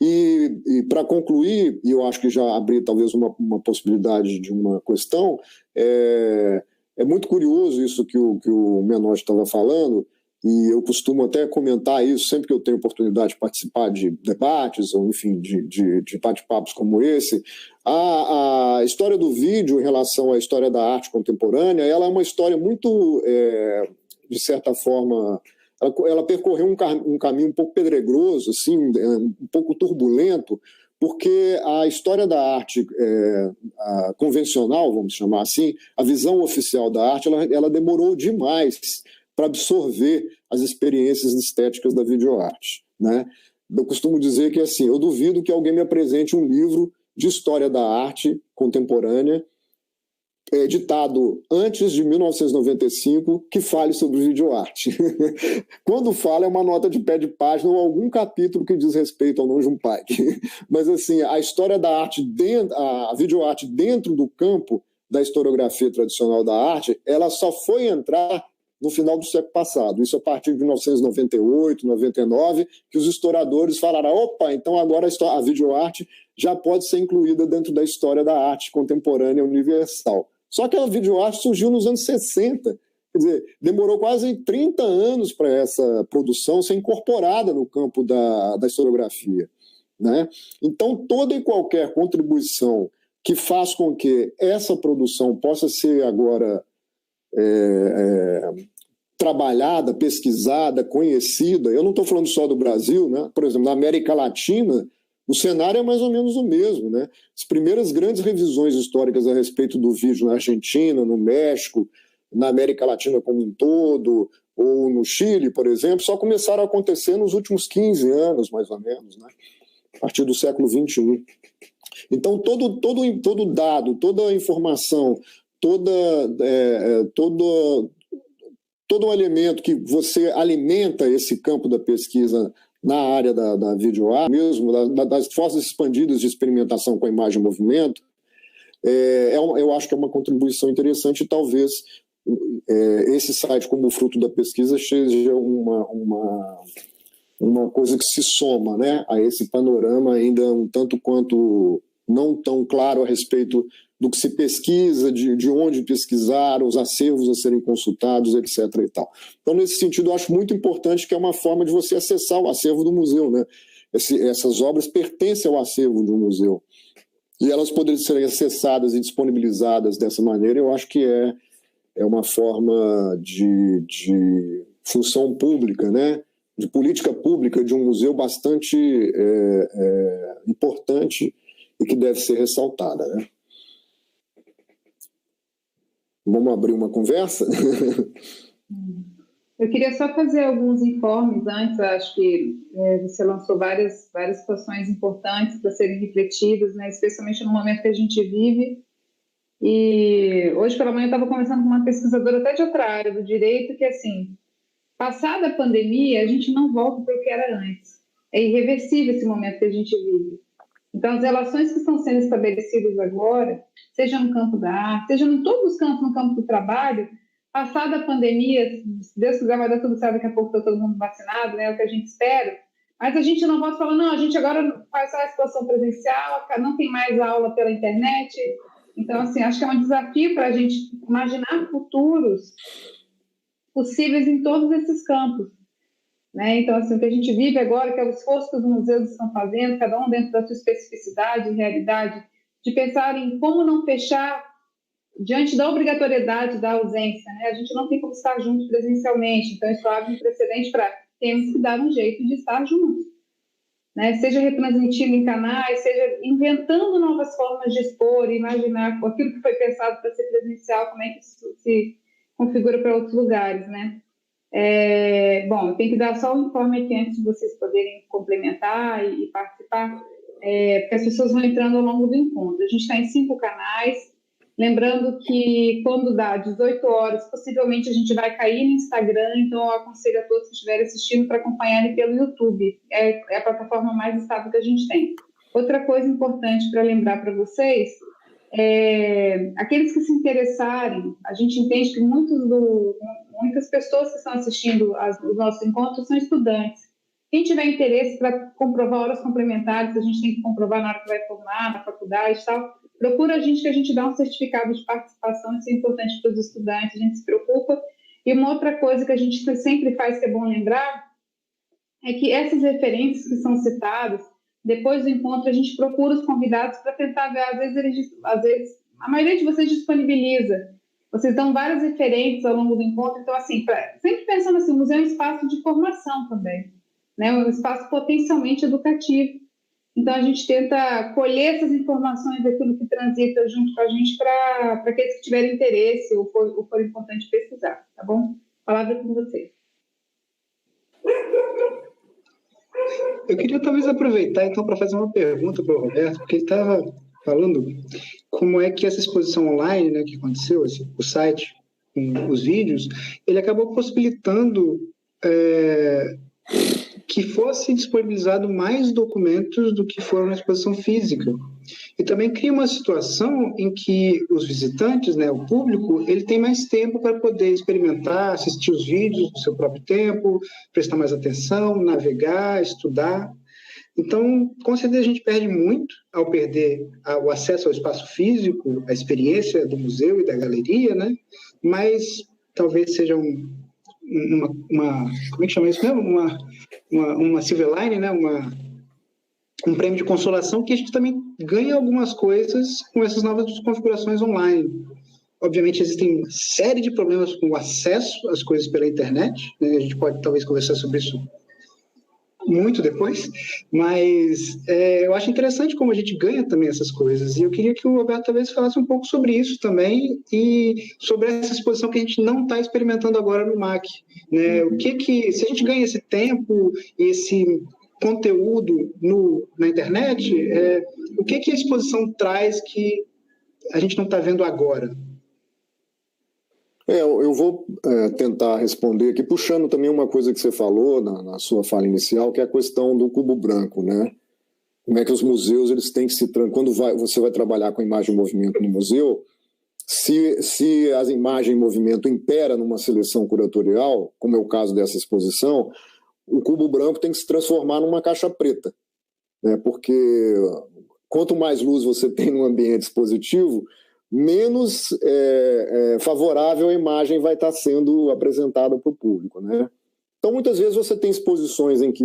E para concluir, e eu acho que já abri talvez uma possibilidade de uma questão, é muito curioso isso que o Menotti estava falando, e eu costumo até comentar isso sempre que eu tenho oportunidade de participar de debates, ou enfim, de bate-papos como esse. A história do vídeo em relação à história da arte contemporânea, ela é uma história muito, de certa forma, ela percorreu um caminho um pouco pedregoso, assim, um pouco turbulento, porque a história da arte a convencional, vamos chamar assim, a visão oficial da arte, ela demorou demais para absorver as experiências estéticas da videoarte, né? Eu costumo dizer que, assim, eu duvido que alguém me apresente um livro de história da arte contemporânea editado antes de 1995 que fale sobre videoarte. Quando fala é uma nota de pé de página ou algum capítulo que diz respeito ao Não Junpai. Mas, assim, a história da arte, a videoarte dentro do campo da historiografia tradicional da arte, ela só foi entrar no final do século passado. Isso a partir de 1998, 99, que os historiadores falaram, opa, então agora a videoarte já pode ser incluída dentro da história da arte contemporânea universal. Só que a videoarte surgiu nos anos 60, quer dizer, demorou quase 30 anos para essa produção ser incorporada no campo da historiografia, né? Então, toda e qualquer contribuição que faz com que essa produção possa ser agora trabalhada, pesquisada, conhecida. Eu não estou falando só do Brasil, né? Por exemplo, na América Latina, o cenário é mais ou menos o mesmo, né? As primeiras grandes revisões históricas a respeito do vídeo na Argentina, no México, na América Latina como um todo, ou no Chile, por exemplo, só começaram a acontecer nos últimos 15 anos, mais ou menos, né? A partir do século XXI. Então, todo dado, toda informação, todo um elemento que você alimenta esse campo da pesquisa na área da videoarte, mesmo das forças expandidas de experimentação com a imagem e movimento, eu acho que é uma contribuição interessante e talvez esse site, como fruto da pesquisa, seja uma coisa que se soma, né, a esse panorama ainda um tanto quanto não tão claro a respeito do que se pesquisa, de onde pesquisar, os acervos a serem consultados, etc. e tal. Então, nesse sentido, eu acho muito importante que é uma forma de você acessar o acervo do museu, né? Essas obras pertencem ao acervo de um museu. E elas poderem ser acessadas e disponibilizadas dessa maneira, eu acho que é uma forma de função pública, né? De política pública de um museu bastante importante e que deve ser ressaltada, né? Vamos abrir uma conversa? Eu queria só fazer alguns informes antes. Eu acho que você lançou várias situações importantes para serem refletidas, né? Especialmente no momento que a gente vive. E hoje pela manhã eu estava conversando com uma pesquisadora até de outra área do direito, que assim, passada a pandemia, a gente não volta para o que era antes. É irreversível esse momento que a gente vive. Então, as relações que estão sendo estabelecidas agora, seja no campo da arte, seja em todos os campos, no campo do trabalho, passada a pandemia, se Deus quiser vai dar tudo certo, daqui a pouco está todo mundo vacinado, né, é o que a gente espera, mas a gente não volta falando, não, a gente agora faz só a situação presencial, não tem mais aula pela internet, Então, assim, acho que é um desafio para a gente imaginar futuros possíveis em todos esses campos, né? Então, assim, o que a gente vive agora, que é o esforço que os museus estão fazendo, cada um dentro da sua especificidade e realidade, de pensar em como não fechar diante da obrigatoriedade da ausência, né? A gente não tem como estar juntos presencialmente, então isso abre um precedente para temos que dar um jeito de estar juntos, né? Seja retransmitindo em canais, seja inventando novas formas de expor, imaginar aquilo que foi pensado para ser presencial, como é que isso se configura para outros lugares, né? Bom, tem que dar só um informe aqui antes de vocês poderem complementar e participar, porque as pessoas vão entrando ao longo do encontro. A gente está em 5 canais. Lembrando que quando dá 18 horas, possivelmente a gente vai cair no Instagram, então eu aconselho a todos que estiverem assistindo para acompanharem pelo YouTube. É a plataforma mais estável que a gente tem. Outra coisa importante para lembrar para vocês, aqueles que se interessarem, a gente entende que muitas pessoas que estão assistindo os nossos encontros são estudantes. Quem tiver interesse para comprovar horas complementares, a gente tem que comprovar na hora que vai formar, na faculdade e tal, procura a gente que a gente dá um certificado de participação, isso é importante para os estudantes, a gente se preocupa. E uma outra coisa que a gente sempre faz, que é bom lembrar, é que essas referências que são citadas, depois do encontro a gente procura os convidados para tentar ver, às vezes, a maioria de vocês disponibiliza, vocês dão várias referências ao longo do encontro, então assim, sempre pensando assim, o museu é um espaço de formação também, né? Um espaço potencialmente educativo. Então, a gente tenta colher essas informações daquilo que transita junto com a gente para aqueles que tiverem interesse ou for importante pesquisar, tá bom? Palavra com você. Eu queria talvez aproveitar, então, para fazer uma pergunta para o Roberto, porque ele estava falando como é que essa exposição online, né, que aconteceu, o site, com os vídeos, ele acabou possibilitando que fosse disponibilizado mais documentos do que foram na exposição física. E também cria uma situação em que os visitantes, né, o público, ele tem mais tempo para poder experimentar, assistir os vídeos no seu próprio tempo, prestar mais atenção, navegar, estudar. Então, com certeza a gente perde muito ao perder o acesso ao espaço físico, a experiência do museu e da galeria, né? Mas talvez seja como é que chama isso mesmo? Uma silver line, né? Um prêmio de consolação que a gente também ganha algumas coisas com essas novas configurações online. Obviamente, existem uma série de problemas com o acesso às coisas pela internet, né? A gente pode talvez conversar sobre isso muito depois, mas eu acho interessante como a gente ganha também essas coisas, e eu queria que o Roberto talvez falasse um pouco sobre isso também, e sobre essa exposição que a gente não está experimentando agora no MAC, né? Se a gente ganha esse tempo e esse conteúdo na internet, o que a exposição traz que a gente não está vendo agora? Eu vou tentar responder aqui, puxando também uma coisa que você falou na sua fala inicial, que é a questão do cubo branco, né? Como é que os museus eles têm que quando você vai trabalhar com imagem em movimento no museu, se as imagens em movimento impera numa seleção curatorial, como é o caso dessa exposição, o cubo branco tem que se transformar numa caixa preta, né? Porque quanto mais luz você tem no ambiente expositivo, menos favorável a imagem vai estar sendo apresentada para o público, né? Então, muitas vezes você tem exposições que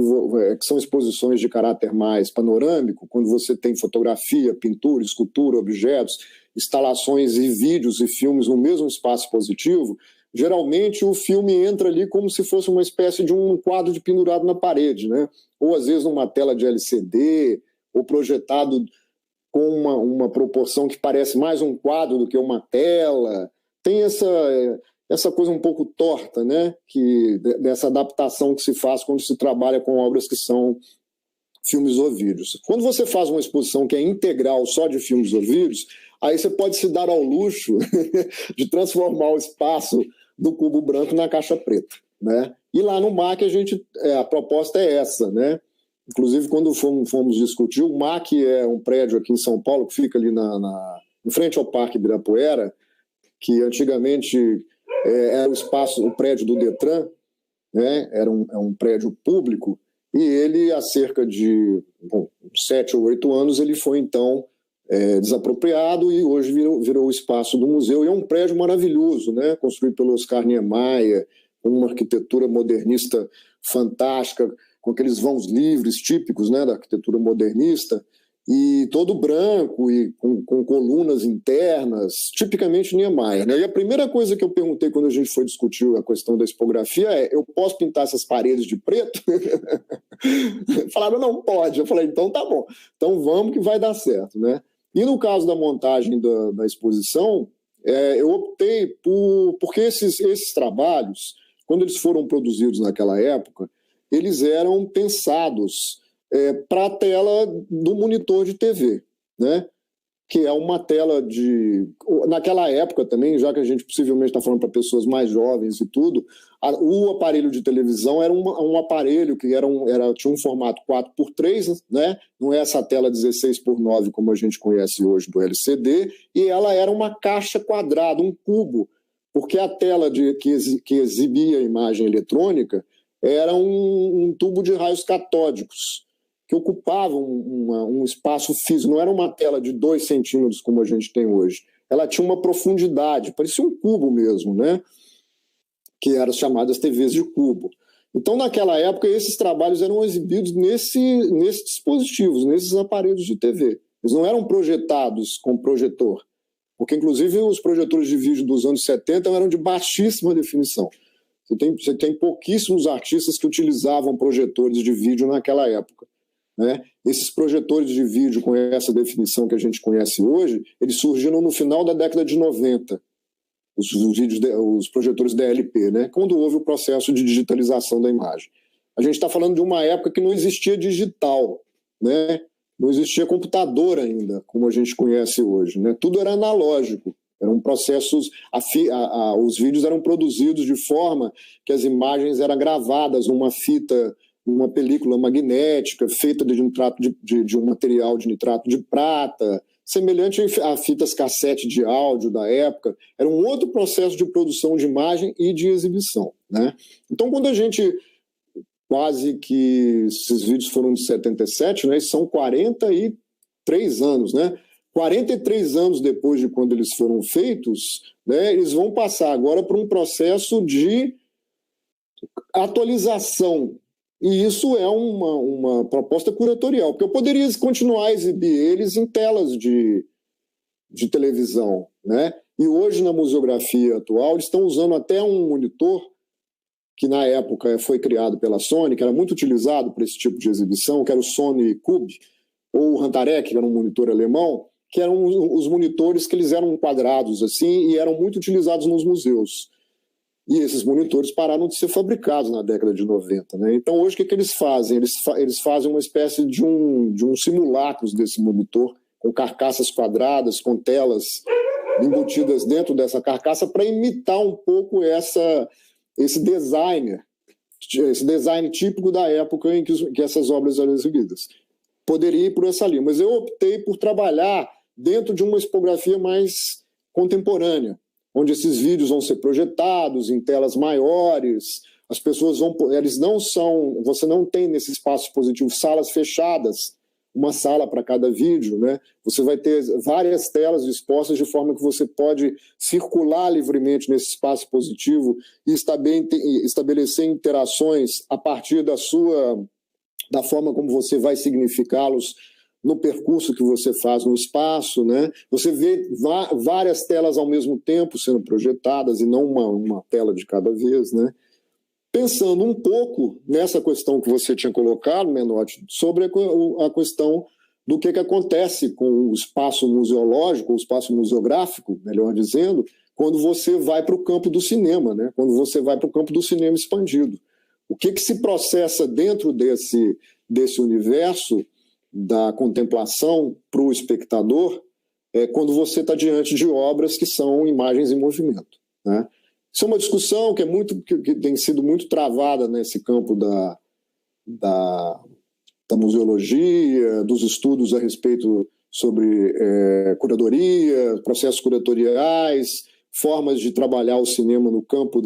são exposições de caráter mais panorâmico, quando você tem fotografia, pintura, escultura, objetos, instalações e vídeos e filmes no mesmo espaço expositivo. Geralmente o filme entra ali como se fosse uma espécie de um quadro de pendurado na parede, né? Ou às vezes numa tela de LCD, ou projetado com uma proporção que parece mais um quadro do que uma tela. Tem essa coisa um pouco torta, né? Dessa adaptação que se faz quando se trabalha com obras que são filmes ou vídeos. Quando você faz uma exposição que é integral só de filmes ou vídeos, aí você pode se dar ao luxo de transformar o espaço do cubo branco na caixa preta, né? E lá no MAC a proposta é essa, né? Inclusive, quando fomos discutir, o MAC é um prédio aqui em São Paulo, que fica ali em frente ao Parque Ibirapuera, que antigamente era o prédio do Detran, né? Era um prédio público, e ele, há cerca de 7 ou 8 anos, ele foi, então, desapropriado e hoje virou o espaço do museu. E é um prédio maravilhoso, né? Construído pelo Oscar Niemeyer, com uma arquitetura modernista fantástica, com aqueles vãos livres típicos, né, da arquitetura modernista, e todo branco e com colunas internas, tipicamente Niemeyer, né? E a primeira coisa que eu perguntei quando a gente foi discutir a questão da tipografia é: eu posso pintar essas paredes de preto? Falaram, não pode. Eu falei, então tá bom, então vamos que vai dar certo, né? E no caso da montagem da exposição, eu optei porque esses trabalhos, quando eles foram produzidos naquela época, eles eram pensados para a tela do monitor de TV, né? Que é uma tela de... Naquela época também, já que a gente possivelmente está falando para pessoas mais jovens e tudo, o aparelho de televisão era um aparelho que tinha um formato 4x3, né? Não é essa tela 16x9 como a gente conhece hoje do LCD, e ela era uma caixa quadrada, um cubo, porque a tela que exibia a imagem eletrônica era um tubo de raios catódicos, que ocupava um espaço físico, não era uma tela de 2 centímetros como a gente tem hoje. Ela tinha uma profundidade, parecia um cubo mesmo, né? Que eram as chamadas TVs de cubo. Então, naquela época, esses trabalhos eram exibidos nesses dispositivos, nesses aparelhos de TV. Eles não eram projetados com projetor, porque, inclusive, os projetores de vídeo dos anos 70 eram de baixíssima definição. Você tem pouquíssimos artistas que utilizavam projetores de vídeo naquela época, né? Esses projetores de vídeo com essa definição que a gente conhece hoje, eles surgiram no final da década de 90, os projetores DLP, né? Quando houve o processo de digitalização da imagem. A gente está falando de uma época que não existia digital, né? Não existia computador ainda, como a gente conhece hoje, né? Tudo era analógico. Eram processos, os vídeos eram produzidos de forma que as imagens eram gravadas numa fita, uma película magnética feita de um material de nitrato de prata, semelhante a fitas cassete de áudio da época. Era um outro processo de produção de imagem e de exibição, né? Então, quando a gente... Quase que esses vídeos foram de 77, né? São 43 anos, né? 43 anos depois de quando eles foram feitos, né, eles vão passar agora por um processo de atualização. E isso é uma proposta curatorial, porque eu poderia continuar a exibir eles em telas de televisão, né? E hoje, na museografia atual, eles estão usando até um monitor que, na época, foi criado pela Sony, que era muito utilizado para esse tipo de exibição, que era o Sony Cube, ou o Hantarek, que era um monitor alemão, que eram os monitores que eles eram quadrados assim e eram muito utilizados nos museus. E esses monitores pararam de ser fabricados na década de 90, né? Então, hoje, o que eles fazem? Eles fazem uma espécie de um simulacro desse monitor, com carcaças quadradas, com telas embutidas dentro dessa carcaça, para imitar um pouco esse design típico da época em que essas obras eram exibidas. Poderia ir por essa linha, mas eu optei por trabalhar dentro de uma tipografia mais contemporânea, onde esses vídeos vão ser projetados em telas maiores, as pessoas você não tem nesse espaço expositivo salas fechadas, uma sala para cada vídeo, né? Você vai ter várias telas dispostas de forma que você pode circular livremente nesse espaço expositivo e estabelecer interações a partir da forma como você vai significá-los no percurso que você faz no espaço, né? Você vê várias telas ao mesmo tempo sendo projetadas e não uma tela de cada vez, né? Pensando um pouco nessa questão que você tinha colocado, Menotti, sobre a questão do que acontece com o espaço museológico, o espaço museográfico, melhor dizendo, quando você vai para o campo do cinema, né? Quando você vai para o campo do cinema expandido. O que se processa dentro desse universo da contemplação para o espectador quando você está diante de obras que são imagens em movimento, né? Isso é uma discussão que tem sido muito travada nesse campo da museologia, dos estudos a respeito sobre curadoria, processos curatoriais, formas de trabalhar o cinema no campo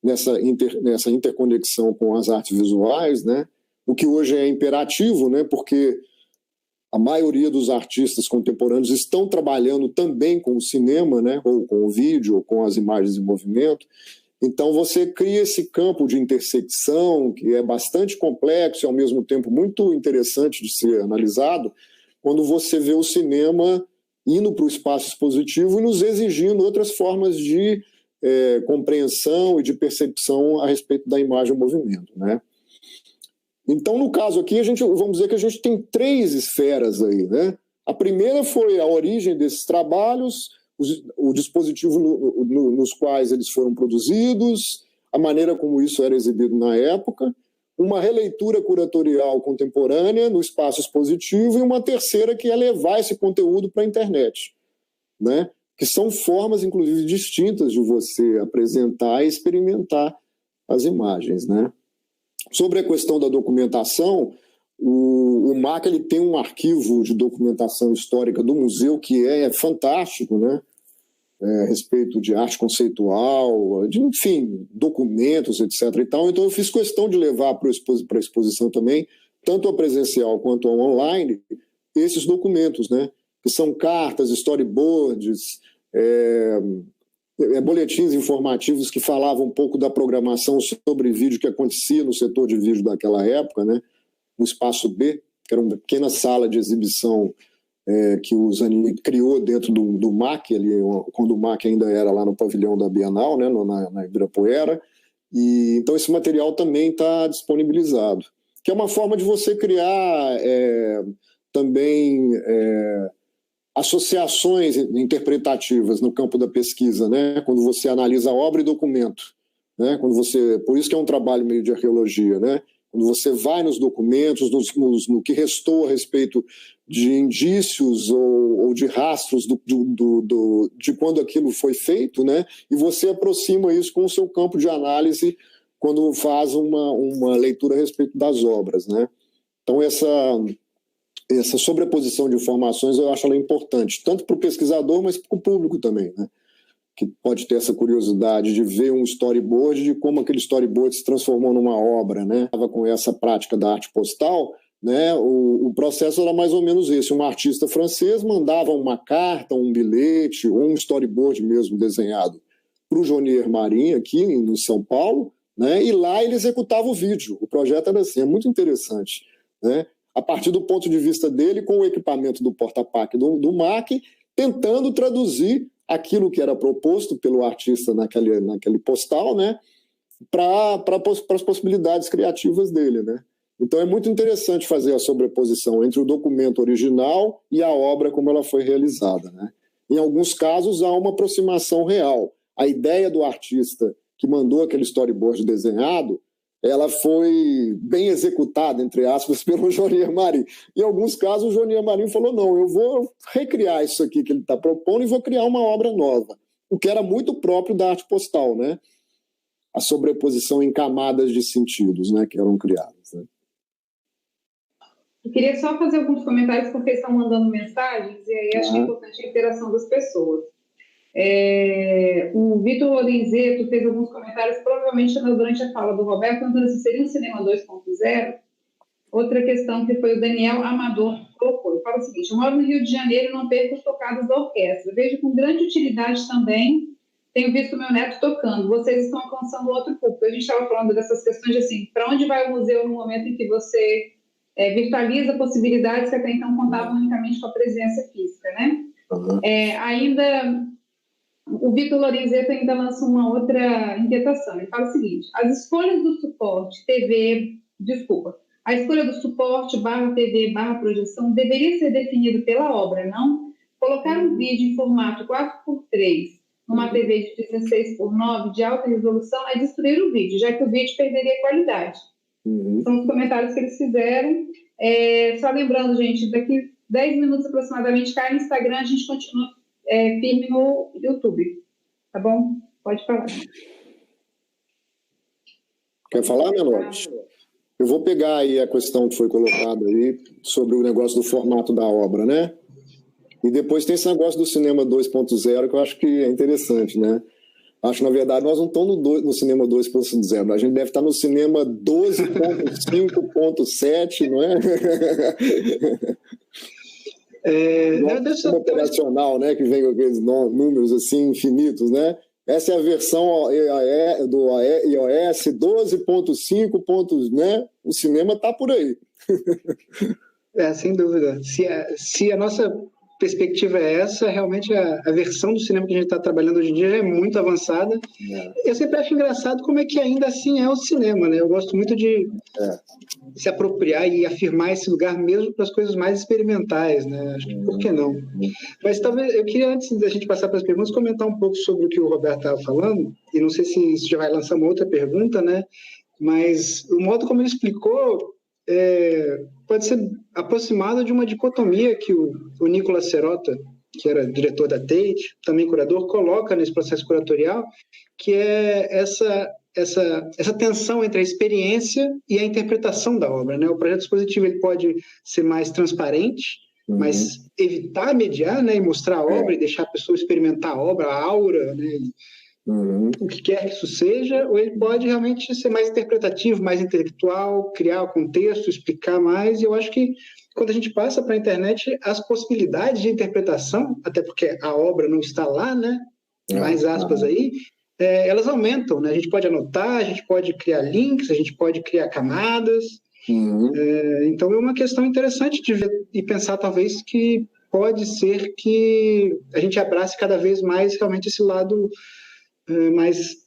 nessa interconexão com as artes visuais, né? O que hoje é imperativo, né? Porque a maioria dos artistas contemporâneos estão trabalhando também com o cinema, né, ou com o vídeo, ou com as imagens em movimento. Então você cria esse campo de intersecção que é bastante complexo e ao mesmo tempo muito interessante de ser analisado, quando você vê o cinema indo para o espaço expositivo e nos exigindo outras formas de compreensão e de percepção a respeito da imagem em movimento, né? Então, no caso aqui, vamos dizer que a gente tem 3 esferas aí, né? A primeira foi a origem desses trabalhos, o dispositivo nos quais eles foram produzidos, a maneira como isso era exibido na época, uma releitura curatorial contemporânea no espaço expositivo e uma terceira que é levar esse conteúdo para a internet, né? Que são formas, inclusive, distintas de você apresentar e experimentar as imagens, né? Sobre a questão da documentação, o MAC ele tem um arquivo de documentação histórica do museu que é fantástico, né? A respeito de arte conceitual, enfim, documentos, etc. e tal. Então eu fiz questão de levar para a exposição também, tanto a presencial quanto a online, esses documentos, né? Que são cartas, storyboards, boletins informativos que falavam um pouco da programação sobre vídeo que acontecia no setor de vídeo daquela época, né? No Espaço B, que era uma pequena sala de exibição que o Zanini criou dentro do MAC, ali, quando o MAC ainda era lá no pavilhão da Bienal, né? Na Ibirapuera. E, então esse material também está disponibilizado, que é uma forma de você criar também associações interpretativas no campo da pesquisa, né? Quando você analisa obra e documento, né? Por isso que é um trabalho meio de arqueologia, né? Quando você vai nos documentos, no que restou a respeito de indícios ou de rastros de quando aquilo foi feito, né? E você aproxima isso com o seu campo de análise quando faz uma leitura a respeito das obras, né? Então essa sobreposição de informações eu acho ela importante, tanto para o pesquisador, mas para o público também, né? Que pode ter essa curiosidade de ver um storyboard, de como aquele storyboard se transformou numa obra, né? Com essa prática da arte postal, né? O processo era mais ou menos esse. Um artista francês mandava uma carta, um bilhete, ou um storyboard mesmo desenhado para o Johnnier Marin, aqui em São Paulo, né? E lá ele executava o vídeo. O projeto era assim, é muito interessante, né? A partir do ponto de vista dele, com o equipamento do porta-pac do MAC, tentando traduzir aquilo que era proposto pelo artista naquele postal, né, para as possibilidades criativas dele, né? Então é muito interessante fazer a sobreposição entre o documento original e a obra como ela foi realizada, né? Em alguns casos há uma aproximação real. A ideia do artista que mandou aquele storyboard desenhado, ela foi bem executada, entre aspas, pelo Johnnier Marin. Em alguns casos, o Johnnier Marin falou, não, eu vou recriar isso aqui que ele está propondo e vou criar uma obra nova. O que era muito próprio da arte postal, né? A sobreposição em camadas de sentidos, né, que eram criadas, né? Eu queria só fazer alguns comentários, porque estão mandando mensagens, e aí acho que é importante a interação das pessoas. O Vitor Lorenzeto fez alguns comentários, provavelmente durante a fala do Roberto, perguntando se seria um cinema 2.0. Outra questão que foi o Daniel Amador colocou. Ele fala o seguinte: eu moro no Rio de Janeiro e não perco os tocados da orquestra. Vejo com grande utilidade também, tenho visto meu neto tocando. Vocês estão alcançando outro público. A gente estava falando dessas questões de assim, para onde vai o museu no momento em que você virtualiza possibilidades que até então contavam unicamente com a presença física, né? Uhum. Ainda... O Vitor Lorenzeto ainda lança uma outra inquietação. Ele fala o seguinte: as escolhas do suporte a escolha do suporte /TV /projeção deveria ser definida pela obra, não? Colocar um vídeo em formato 4x3 numa TV de 16x9 de alta resolução é destruir o vídeo, já que o vídeo perderia qualidade. São os comentários que eles fizeram. Só lembrando, gente, daqui 10 minutos aproximadamente cai no Instagram, a gente continua firme no YouTube, tá bom? Pode falar. Quer falar, Menores? Eu vou pegar aí a questão que foi colocada aí sobre o negócio do formato da obra, né? E depois tem esse negócio do cinema 2.0 que eu acho que é interessante, né? Acho que, na verdade, nós não estamos no cinema 2.0, a gente deve estar no cinema 12.5.7, não é? operacional, né, que vem com aqueles números assim infinitos, né? Essa é a versão do iOS 12.5, né? O cinema está por aí. Sem dúvida. Se a nossa perspectiva é essa, realmente a versão do cinema que a gente está trabalhando hoje em dia já é muito avançada. Eu sempre acho engraçado como é que ainda assim é o cinema, né? Eu gosto muito de se apropriar e afirmar esse lugar mesmo para as coisas mais experimentais, né? Acho que por que não? Mas talvez eu queria, antes da gente passar para as perguntas, comentar um pouco sobre o que o Roberto estava falando, e não sei se isso já vai lançar uma outra pergunta, né? Mas o modo como ele explicou pode ser aproximado de uma dicotomia que o Nicolas Serota, que era diretor da Tate, também curador, coloca nesse processo curatorial, que é essa tensão entre a experiência e a interpretação da obra, né? O projeto expositivo ele pode ser mais transparente, mas evitar mediar, né, e mostrar a obra e deixar a pessoa experimentar a obra, a aura, né, o que quer que isso seja, ou ele pode realmente ser mais interpretativo, mais intelectual, criar o contexto, explicar mais. E eu acho que quando a gente passa para a internet, as possibilidades de interpretação, até porque a obra não está lá, né, mais aspas aí, elas aumentam, né? A gente pode anotar, a gente pode criar links, a gente pode criar camadas. Então é uma questão interessante de ver e pensar, talvez, que pode ser que a gente abrace cada vez mais realmente esse lado mais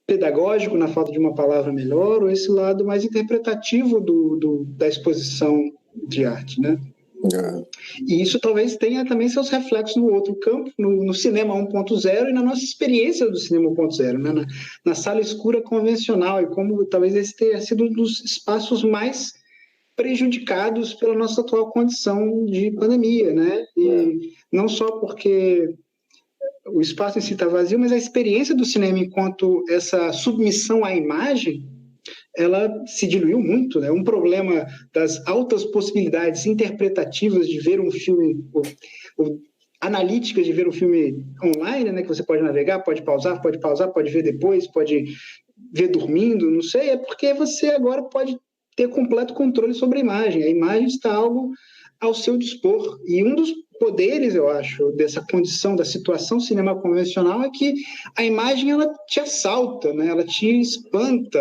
pedagógico, na falta de uma palavra melhor, ou esse lado mais interpretativo da exposição de arte, né? E isso talvez tenha também seus reflexos no outro campo, no cinema 1.0 e na nossa experiência do cinema 1.0, né? Na sala escura convencional, e como talvez esse tenha sido um dos espaços mais prejudicados pela nossa atual condição de pandemia, né? E não só porque o espaço em si está vazio, mas a experiência do cinema enquanto essa submissão à imagem, ela se diluiu muito, né? Um problema das altas possibilidades interpretativas de ver um filme, ou analíticas de ver um filme online, né? Que você pode navegar, pode pausar, pode ver depois, pode ver dormindo, não sei, é porque você agora pode ter completo controle sobre a imagem. A imagem está algo ao seu dispor. E um dos poderes, eu acho, dessa condição, da situação cinema convencional é que a imagem, ela te assalta, né? Ela te espanta.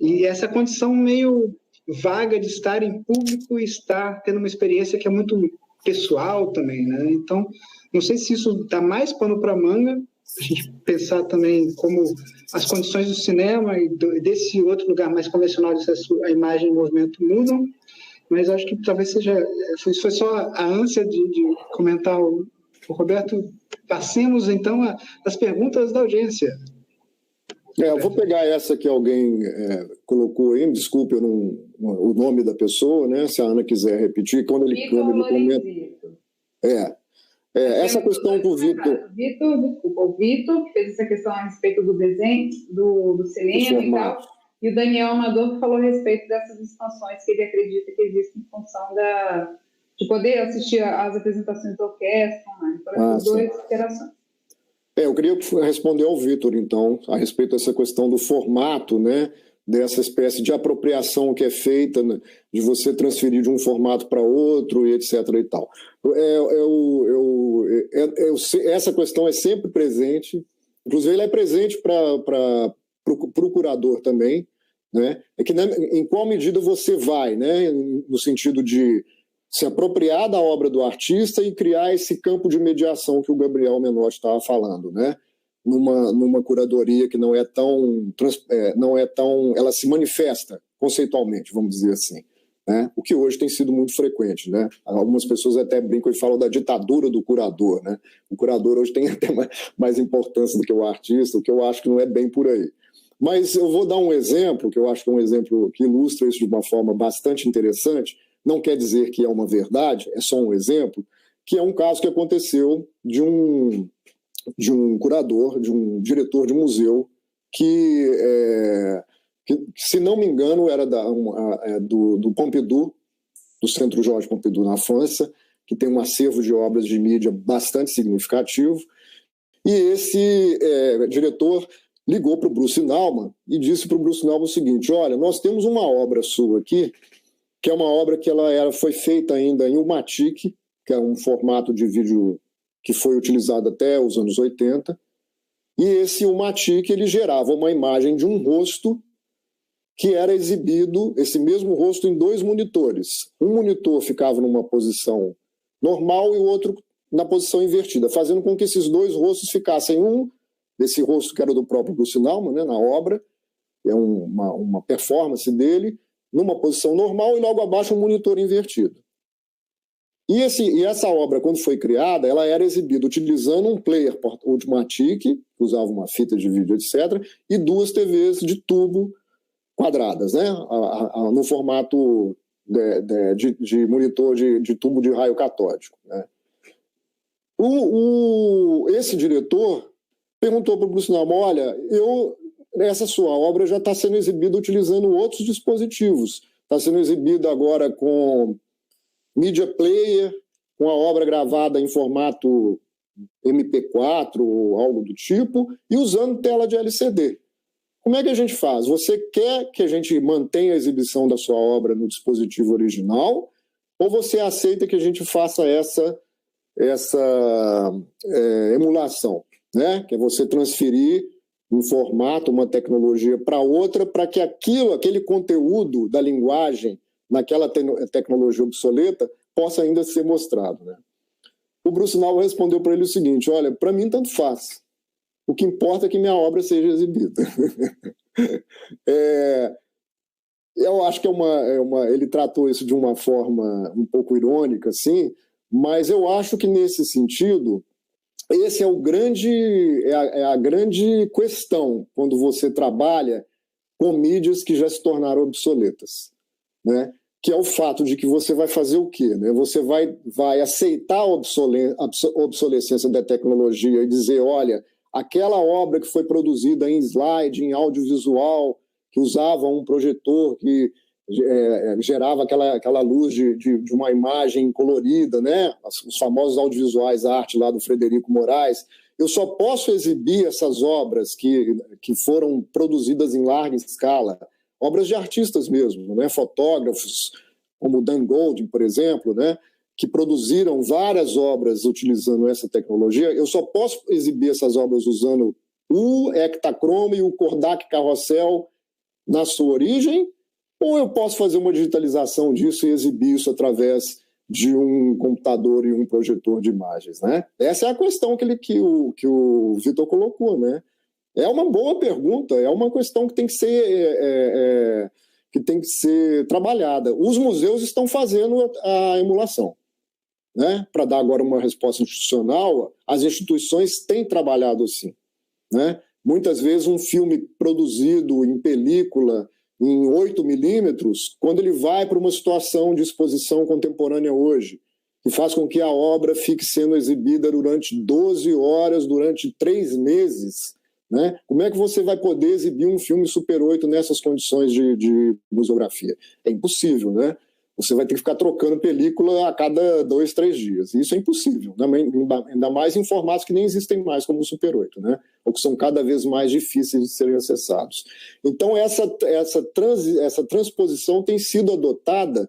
E essa condição meio vaga de estar em público e estar tendo uma experiência que é muito pessoal também, né? Então, não sei se isso dá mais pano para manga, a gente pensar também como as condições do cinema e desse outro lugar mais convencional de acesso à imagem e movimento mudam, mas acho que talvez seja... Foi só a ânsia de comentar o Roberto. Passemos, então, às perguntas da audiência. Eu vou pegar essa que alguém colocou aí, desculpe o nome da pessoa, né? Se a Ana quiser repetir. Quando ele comenta... essa questão do Vitor... O Vitor, que fez essa questão a respeito do desenho, do cinema e tal, e o Daniel Amador, que falou a respeito dessas expansões que ele acredita que existem em função de poder assistir às apresentações da orquestra online, para as duas interações. Eu queria responder ao Vitor, então, a respeito dessa questão do formato, né, dessa espécie de apropriação que é feita, né, de você transferir de um formato para outro, e etc. e tal. Essa questão é sempre presente, inclusive ela é presente para o curador também, né? É que em qual medida você vai, né, no sentido de se apropriar da obra do artista e criar esse campo de mediação que o Gabriel Menotti estava falando, né? Numa curadoria que não é tão, ela se manifesta conceitualmente, vamos dizer assim, né? O que hoje tem sido muito frequente, né? Algumas pessoas até brincam e falam da ditadura do curador, né? O curador hoje tem até mais importância do que o artista, o que eu acho que não é bem por aí. Mas eu vou dar um exemplo, que eu acho que é um exemplo que ilustra isso de uma forma bastante interessante. Não quer dizer que é uma verdade, é só um exemplo, que é um caso que aconteceu de um curador, de um diretor de museu, que se não me engano, era do Pompidou, do Centro Georges Pompidou, na França, que tem um acervo de obras de mídia bastante significativo. E esse diretor ligou para o Bruce Nauman e disse para o Bruce Nauman o seguinte: olha, nós temos uma obra sua aqui, que é uma obra que foi feita ainda em Umatic, que é um formato de vídeo que foi utilizado até os anos 80, e esse U-Matic ele gerava uma imagem de um rosto que era exibido, esse mesmo rosto, em 2 monitores. Um monitor ficava numa posição normal e o outro na posição invertida, fazendo com que esses 2 rostos ficassem, desse rosto que era do próprio Bruce Nauman, né, na obra, é uma performance dele, numa posição normal, e logo abaixo um monitor invertido. E essa obra, quando foi criada, ela era exibida utilizando um player U-Matic, que usava uma fita de vídeo, etc., e 2 TVs de tubo quadradas, né? No formato de monitor de tubo de raio catódico, né? Esse diretor perguntou para o Bruce Nauman: olha, essa sua obra já está sendo exibida utilizando outros dispositivos, está sendo exibida agora com Media Player, com a obra gravada em formato MP4 ou algo do tipo, e usando tela de LCD. Como é que a gente faz? Você quer que a gente mantenha a exibição da sua obra no dispositivo original, ou você aceita que a gente faça essa emulação, né? Que é você transferir um formato, uma tecnologia para outra, para que aquele conteúdo da linguagem naquela tecnologia obsoleta possa ainda ser mostrado, né? O Bruce Nauman respondeu para ele o seguinte: olha, para mim tanto faz. O que importa é que minha obra seja exibida. Eu acho que ele tratou isso de uma forma um pouco irônica, assim, mas eu acho que nesse sentido, esse é a grande questão quando você trabalha com mídias que já se tornaram obsoletas, né? Que é o fato de que você vai fazer o quê? Né? Você vai aceitar a obsolescência da tecnologia e dizer: olha, aquela obra que foi produzida em slide, em audiovisual, que usava um projetor que gerava aquela luz de uma imagem colorida, né? Os famosos audiovisuais arte lá do Frederico Moraes, eu só posso exibir essas obras que foram produzidas em larga escala, obras de artistas mesmo, né? Fotógrafos como Dan Goldin, por exemplo, né? Que produziram várias obras utilizando essa tecnologia. Eu só posso exibir essas obras usando o Ektachrome e o Kodak Carrossel na sua origem, ou eu posso fazer uma digitalização disso e exibir isso através de um computador e um projetor de imagens, né? Essa é a questão que o Vitor colocou, né? É uma boa pergunta, é uma questão que tem que ser trabalhada. Os museus estão fazendo a emulação, né? Para dar agora uma resposta institucional, as instituições têm trabalhado assim, né? Muitas vezes um filme produzido em película em 8 milímetros, quando ele vai para uma situação de exposição contemporânea hoje, que faz com que a obra fique sendo exibida durante 12 horas, durante 3 meses, né? Como é que você vai poder exibir um filme Super 8 nessas condições de museografia? É impossível, né? Você vai ter que ficar trocando película a cada 2, 3 dias. Isso é impossível, ainda mais em formatos que nem existem mais, como o Super 8, né? Ou que são cada vez mais difíceis de serem acessados. Então, essa transposição tem sido adotada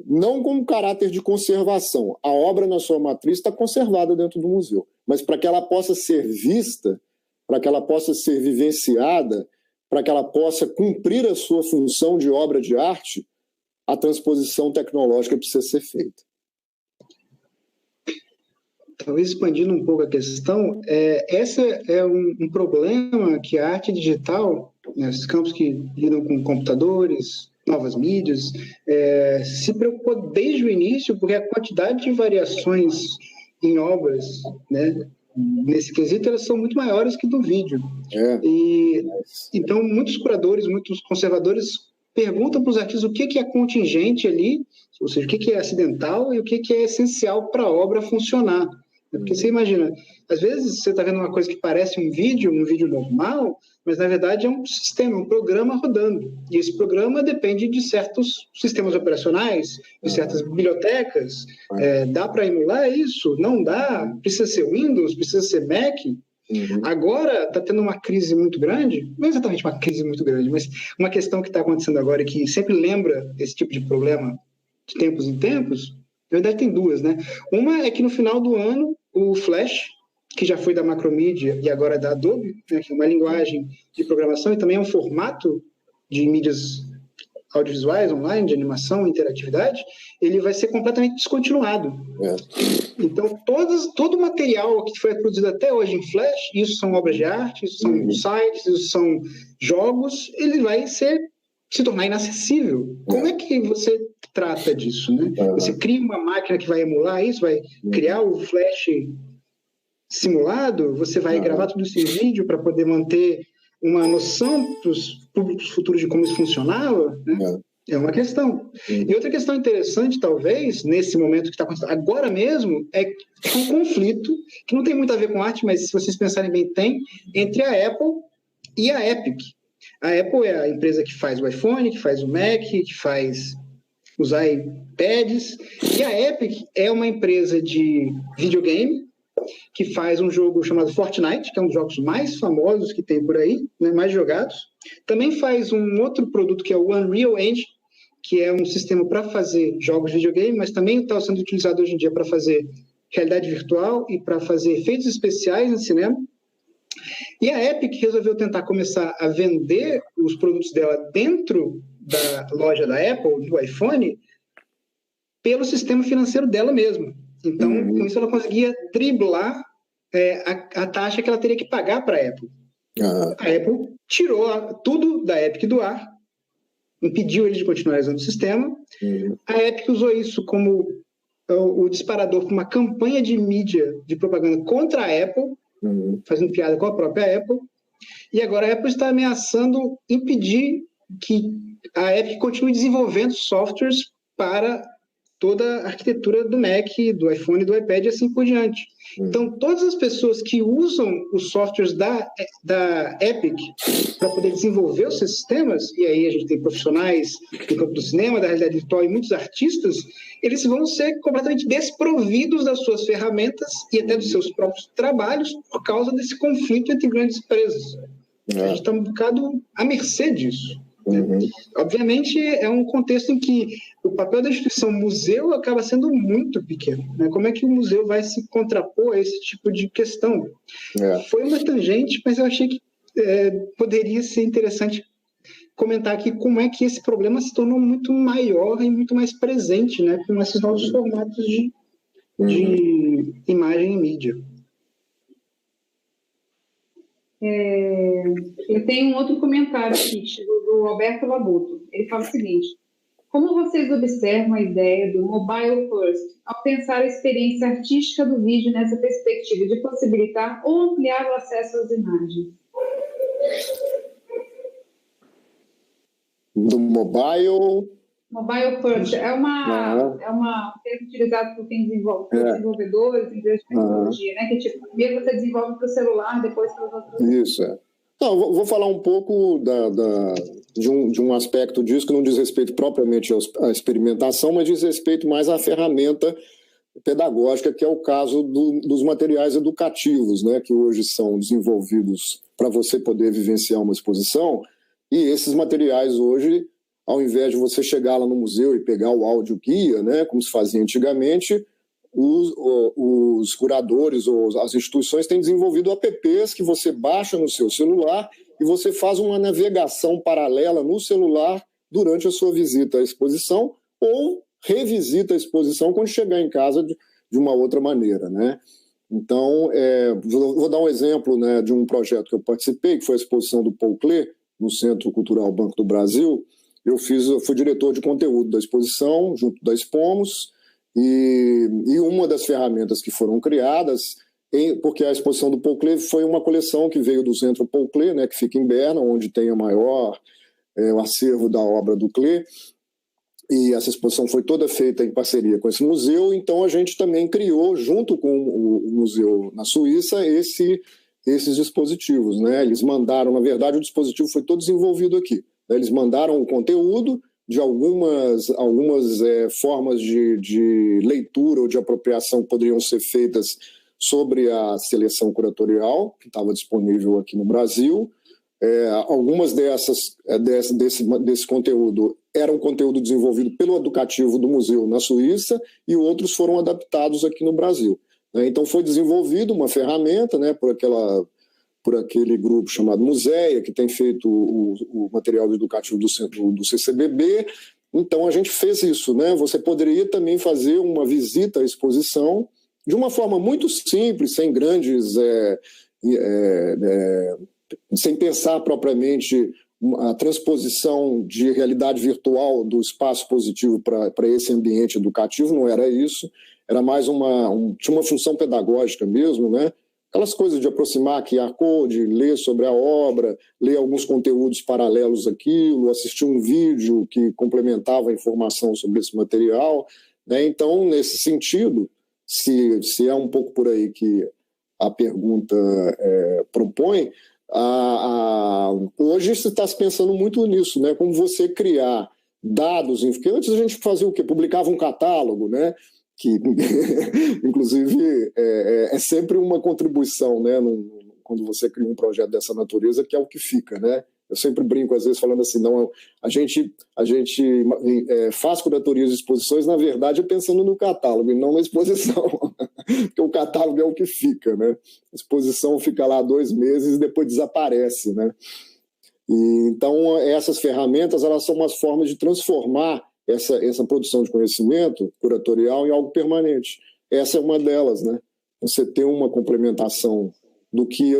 não como caráter de conservação. A obra, na sua matriz, está conservada dentro do museu. Mas para que ela possa ser vista, para que ela possa ser vivenciada, para que ela possa cumprir a sua função de obra de arte, a transposição tecnológica precisa ser feita. Talvez expandindo um pouco a questão, esse é um problema que a arte digital, nesses campos que lidam com computadores, novas mídias, se preocupou desde o início, porque a quantidade de variações em obras, né, nesse quesito, elas são muito maiores que do vídeo. Então, muitos curadores, muitos conservadores perguntam para os artistas o que é contingente ali, ou seja, o que é acidental e o que é essencial para a obra funcionar. Porque você imagina, às vezes você está vendo uma coisa que parece um vídeo normal, mas na verdade é um sistema, um programa rodando. E esse programa depende de certos sistemas operacionais, de certas bibliotecas. Dá para emular isso? Não dá? Precisa ser Windows? Precisa ser Mac? Agora está tendo uma crise muito grande, não é exatamente uma crise muito grande, mas uma questão que está acontecendo agora e que sempre lembra esse tipo de problema de tempos em tempos, verdade tem duas, né? Uma é que no final do ano, o Flash, que já foi da Macromedia e agora é da Adobe, né, que é uma linguagem de programação e também é um formato de mídias audiovisuais, online, de animação, interatividade, ele vai ser completamente descontinuado. Então, todo o material que foi produzido até hoje em Flash, isso são obras de arte, isso são sites, isso são jogos, ele vai se tornar inacessível. Como é que você trata disso, né? Você cria uma máquina que vai emular isso, vai criar o Flash simulado, você vai gravar tudo isso em vídeo para poder manter uma noção para os públicos futuros de como isso funcionava, né? É uma questão. E outra questão interessante, talvez, nesse momento que está acontecendo agora mesmo, é um conflito, que não tem muito a ver com arte, mas se vocês pensarem bem, tem, entre a Apple e a Epic. A Apple é a empresa que faz o iPhone, que faz o Mac, que faz os iPads, e a Epic é uma empresa de videogame, que faz um jogo chamado Fortnite, que é um dos jogos mais famosos que tem por aí, né, mais jogados. Também faz um outro produto que é o Unreal Engine, que é um sistema para fazer jogos de videogame, mas também está sendo utilizado hoje em dia para fazer realidade virtual e para fazer efeitos especiais no cinema. E a Epic resolveu tentar começar a vender os produtos dela dentro da loja da Apple, do iPhone, pelo sistema financeiro dela mesma. Então, com isso ela conseguia driblar a taxa que ela teria que pagar para a Apple. A Apple tirou tudo da Epic do ar, impediu eles de continuar usando o sistema. A Epic usou isso como o disparador para uma campanha de mídia, de propaganda contra a Apple, fazendo piada com a própria Apple. E agora a Apple está ameaçando impedir que a Epic continue desenvolvendo softwares para toda a arquitetura do Mac, do iPhone, do iPad e assim por diante. Então, todas as pessoas que usam os softwares da Epic para poder desenvolver os seus sistemas, e aí a gente tem profissionais do campo do cinema, da realidade virtual e muitos artistas, eles vão ser completamente desprovidos das suas ferramentas e até dos seus próprios trabalhos por causa desse conflito entre grandes empresas. A gente está um bocado à mercê disso. Obviamente, é um contexto em que o papel da instituição museu acaba sendo muito pequeno, né? Como é que o museu vai se contrapor a esse tipo de questão? Foi uma tangente, mas eu achei que poderia ser interessante comentar aqui como é que esse problema se tornou muito maior e muito mais presente, né, com esses novos formatos de imagem e mídia. Eu tenho um outro comentário aqui, do Alberto Labuto. Ele fala o seguinte: como vocês observam a ideia do mobile first ao pensar a experiência artística do vídeo nessa perspectiva de possibilitar ou ampliar o acesso às imagens? Do mobile first é uma termo utilizado por quem desenvolve, por desenvolvedores, empresas de tecnologia, né? Que tipo, primeiro você desenvolve para o celular, depois para os outros. Isso, Não, vou falar um pouco de um aspecto disso que não diz respeito propriamente à experimentação, mas diz respeito mais à ferramenta pedagógica, que é o caso dos materiais educativos, né, que hoje são desenvolvidos para você poder vivenciar uma exposição. E esses materiais hoje, ao invés de você chegar lá no museu e pegar o áudio guia, né, como se fazia antigamente, os curadores ou as instituições têm desenvolvido apps que você baixa no seu celular e você faz uma navegação paralela no celular durante a sua visita à exposição ou revisita a exposição quando chegar em casa de uma outra maneira, né? Então, vou dar um exemplo, né, de um projeto que eu participei, que foi a exposição do Paul Klee, no Centro Cultural Banco do Brasil. Eu fui diretor de conteúdo da exposição, junto da Expomos, e uma das ferramentas que foram criadas, porque a exposição do Paul Klee foi uma coleção que veio do Centro Paul Klee, né, que fica em Berna, onde tem o maior acervo da obra do Klee, e essa exposição foi toda feita em parceria com esse museu. Então a gente também criou, junto com o museu na Suíça, esses dispositivos, né? Eles mandaram, na verdade, o dispositivo foi todo desenvolvido aqui. Eles mandaram o conteúdo de algumas formas de leitura ou de apropriação que poderiam ser feitas sobre a seleção curatorial, que estava disponível aqui no Brasil. Algumas desse conteúdo eram conteúdo desenvolvido pelo educativo do museu na Suíça e outros foram adaptados aqui no Brasil. Então foi desenvolvida uma ferramenta, né, por aquele grupo chamado Museia, que tem feito o material educativo do CCBB. Então a gente fez isso, né? Você poderia também fazer uma visita à exposição de uma forma muito simples, sem grandes... sem pensar propriamente a transposição de realidade virtual do espaço positivo para esse ambiente educativo, não era isso, era mais tinha uma função pedagógica mesmo, né? Aquelas coisas de aproximar QR Code, ler sobre a obra, ler alguns conteúdos paralelos àquilo, assistir um vídeo que complementava a informação sobre esse material, né? Então, nesse sentido, se é um pouco por aí que a pergunta propõe, hoje você está se pensando muito nisso, né? Como você criar dados, porque antes a gente fazia o quê? Publicava um catálogo, né? Que inclusive é sempre uma contribuição, né? Quando você cria um projeto dessa natureza, que é o que fica, né? Eu sempre brinco às vezes falando assim, não, a gente faz curatorias de exposições, na verdade, pensando no catálogo e não na exposição, porque o catálogo é o que fica, né? A exposição fica lá 2 meses e depois desaparece, né? E, então essas ferramentas, elas são umas formas de transformar essa produção de conhecimento curatorial em algo permanente. Essa é uma delas, né? Você ter uma complementação do que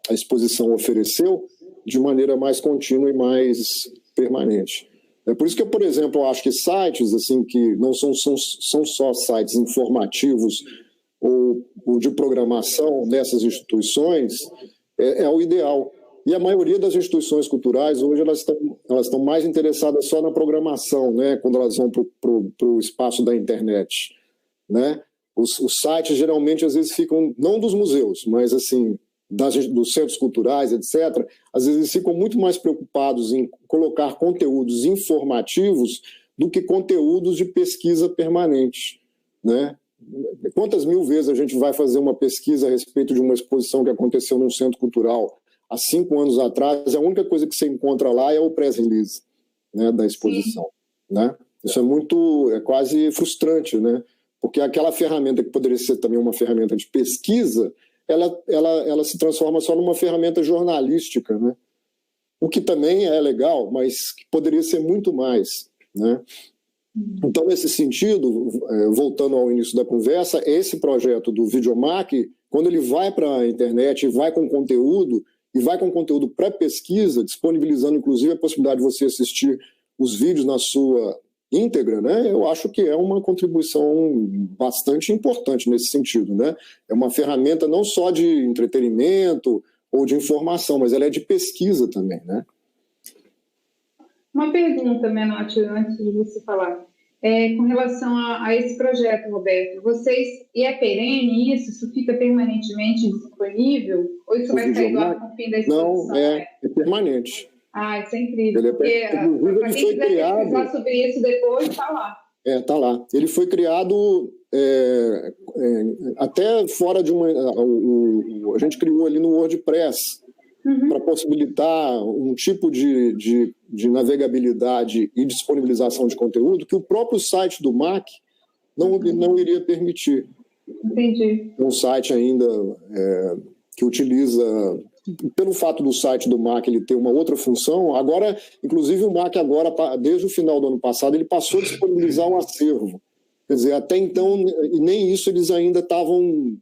a exposição ofereceu de maneira mais contínua e mais permanente. É por isso que eu, por exemplo, acho que sites assim, que não são só sites informativos ou de programação dessas instituições é o ideal. E a maioria das instituições culturais, hoje, elas estão mais interessadas só na programação, né, quando elas vão para o espaço da internet, né? Os sites, geralmente, às vezes ficam, não dos museus, mas assim, dos centros culturais, etc., às vezes ficam muito mais preocupados em colocar conteúdos informativos do que conteúdos de pesquisa permanente, né? Quantas mil vezes a gente vai fazer uma pesquisa a respeito de uma exposição que aconteceu num centro cultural há 5 anos atrás, a única coisa que você encontra lá é o press release, né, da exposição, né? Isso é quase frustrante, né? Porque aquela ferramenta que poderia ser também uma ferramenta de pesquisa, ela se transforma só numa ferramenta jornalística, né? O que também é legal, mas que poderia ser muito mais, né? Então, nesse sentido, voltando ao início da conversa, esse projeto do Videomac, quando ele vai para a internet, vai com conteúdo, e vai com conteúdo pré-pesquisa, disponibilizando inclusive a possibilidade de você assistir os vídeos na sua íntegra, né? Eu acho que é uma contribuição bastante importante nesse sentido, né? É uma ferramenta não só de entretenimento ou de informação, mas ela é de pesquisa também, né? Uma pergunta, Menotti, antes de você falar. Com relação a esse projeto, Roberto, é perene isso? Isso fica permanentemente disponível? Ou isso vai sair do ar com o fim da exposição? Não, é permanente. Isso é incrível, porque para quem quiser pesquisar sobre isso depois, está lá. Está lá. Ele foi criado até fora de uma... A gente criou ali no WordPress, para possibilitar um tipo de navegabilidade e disponibilização de conteúdo que o próprio site do MAC não iria permitir. Entendi. Um site ainda que utiliza, pelo fato do site do MAC ele ter uma outra função, agora, inclusive o MAC agora, desde o final do ano passado, ele passou a disponibilizar um acervo. Quer dizer, até então, e nem isso eles ainda estavam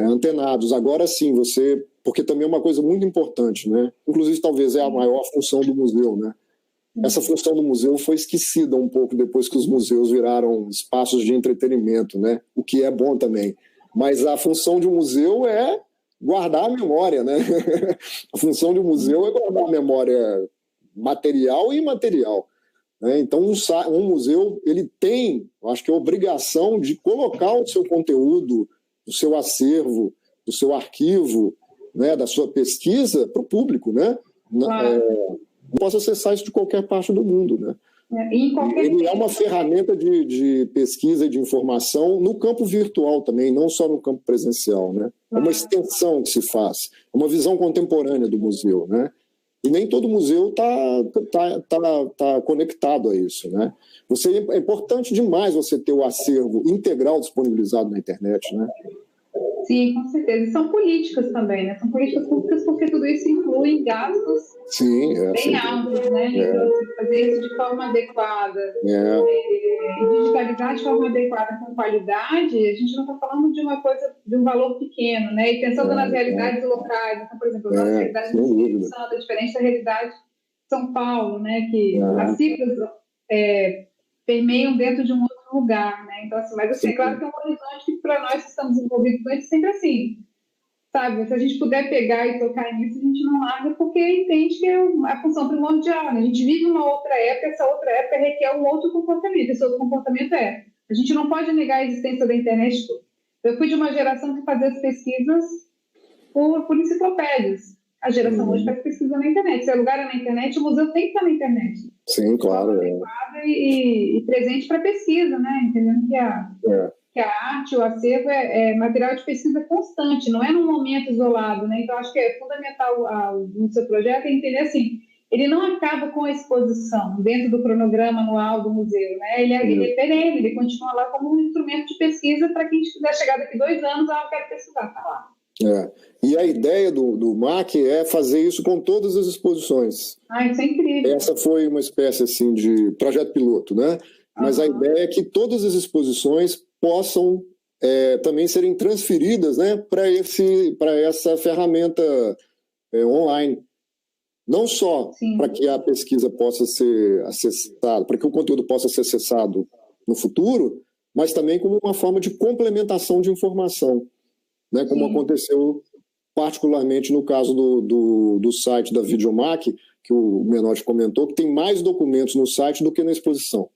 antenados. Agora sim, porque também é uma coisa muito importante, né? Inclusive, talvez é a maior função do museu, né? Essa função do museu foi esquecida um pouco depois que os museus viraram espaços de entretenimento, né? O que é bom também. Mas a função de um museu é guardar a memória, né? A função de um museu é guardar a memória material e imaterial, né? Então, um museu, ele tem, acho que a obrigação de colocar o seu conteúdo, o seu acervo, o seu arquivo, né, da sua pesquisa para o público, né? Não posso acessar isso de qualquer parte do mundo, né? Ele é uma ferramenta de pesquisa e de informação no campo virtual também, não só no campo presencial, né? É uma extensão que se faz, é uma visão contemporânea do museu, né? E nem todo museu tá conectado a isso, né? É importante demais você ter o acervo integral disponibilizado na internet, né? Sim, com certeza. E são políticas também, né? São políticas públicas porque tudo isso inclui gastos bem altos, né? Então, fazer isso de forma adequada e digitalizar de forma adequada com qualidade, a gente não está falando de uma coisa, de um valor pequeno, né? E pensando nas realidades locais. Então, por exemplo, a nossa realidade do Espírito Santo é diferente da realidade de São Paulo, né? Que as cifras permeiam dentro de um outro lugar, né? Então, assim, mas assim, é claro que é um horizonte que para nós que estamos envolvidos com isso sempre assim, sabe? Se a gente puder pegar e tocar nisso, a gente não larga porque entende que é a função primordial, né? A gente vive uma outra época, essa outra época requer um outro comportamento, esse outro comportamento a gente não pode negar a existência da internet. Eu fui de uma geração que fazia as pesquisas por enciclopédias. A geração hoje faz pesquisa na internet. Se é lugar na internet, o museu tem que estar na internet. Sim, claro. E presente para pesquisa, né? Entendendo que a arte, o acervo é material de pesquisa constante, não é num momento isolado, né? Então, acho que é fundamental no seu projeto entender assim, ele não acaba com a exposição dentro do cronograma anual do museu, né? Ele é perene, ele continua lá como um instrumento de pesquisa para quem quiser chegar daqui 2 anos, eu quero pesquisar, tá lá. E a ideia do MAC é fazer isso com todas as exposições. Isso é incrível. Essa foi uma espécie assim, de projeto piloto, né? Mas a ideia é que todas as exposições possam também serem transferidas, né, para essa ferramenta online. Não só para que a pesquisa possa ser acessada, para que o conteúdo possa ser acessado no futuro, mas também como uma forma de complementação de informação, né, como aconteceu particularmente no caso do site da Videomac, que o Menotti comentou, que tem mais documentos no site do que na exposição.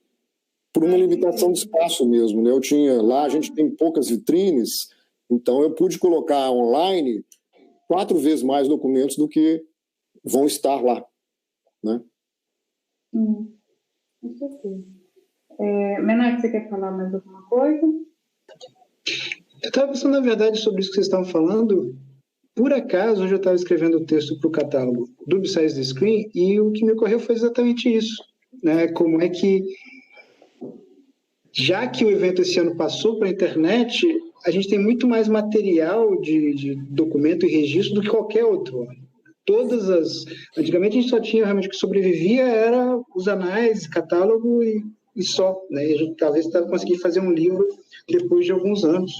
Por uma limitação de espaço mesmo, né? Lá a gente tem poucas vitrines, então eu pude colocar online 4 vezes mais documentos do que vão estar lá, né? Com certeza. Menotti, você quer falar mais alguma coisa? Eu estava pensando, na verdade, sobre isso que vocês estavam falando. Por acaso, hoje eu estava escrevendo o texto para o catálogo do Besides the Screen e o que me ocorreu foi exatamente isso, né? Como é que, já que o evento esse ano passou para a internet, a gente tem muito mais material de documento e registro do que qualquer outro. Antigamente a gente só tinha, realmente, o que sobrevivia era os anais, catálogo e só, né? E a gente talvez conseguir fazer um livro depois de alguns anos.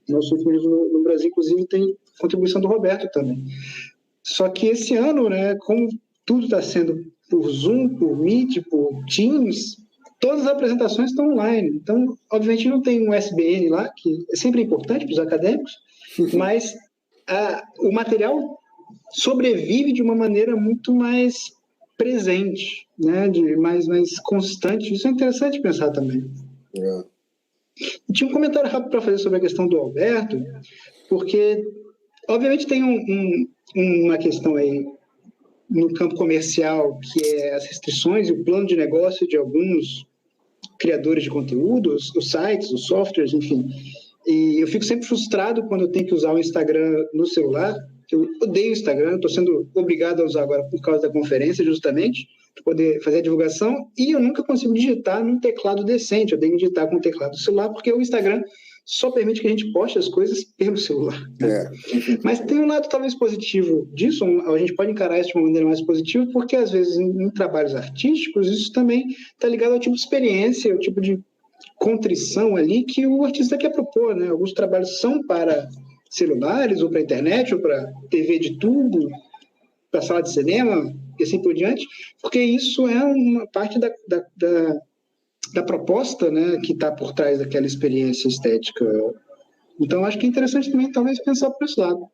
Nosso último livro no Brasil, inclusive, tem contribuição do Roberto também. Só que esse ano, né, como tudo está sendo por Zoom, por Meet, por Teams, todas as apresentações estão online. Então, obviamente, não tem um SBN lá, que é sempre importante para os acadêmicos, mas o material sobrevive de uma maneira muito mais presente, né, mais constante. Isso é interessante pensar também. Tinha um comentário rápido para fazer sobre a questão do Alberto, porque, obviamente, tem uma questão aí no campo comercial, que é as restrições e o plano de negócio de alguns criadores de conteúdos, os sites, os softwares, enfim. E eu fico sempre frustrado quando eu tenho que usar o Instagram no celular. Eu odeio o Instagram, estou sendo obrigado a usar agora por causa da conferência, justamente, para poder fazer a divulgação, e eu nunca consigo digitar num teclado decente. Eu tenho que digitar com o teclado do celular, porque o Instagram só permite que a gente poste as coisas pelo celular. Mas tem um lado talvez positivo disso, a gente pode encarar isso de uma maneira mais positiva, porque às vezes em trabalhos artísticos isso também está ligado ao tipo de experiência, ao tipo de contrição ali que o artista quer propor, né? Alguns trabalhos são para celulares, ou para internet, ou para TV de tubo, para sala de cinema, e assim por diante, porque isso é uma parte da proposta, né, que está por trás daquela experiência estética. Então, acho que é interessante também, talvez, pensar por esse lado.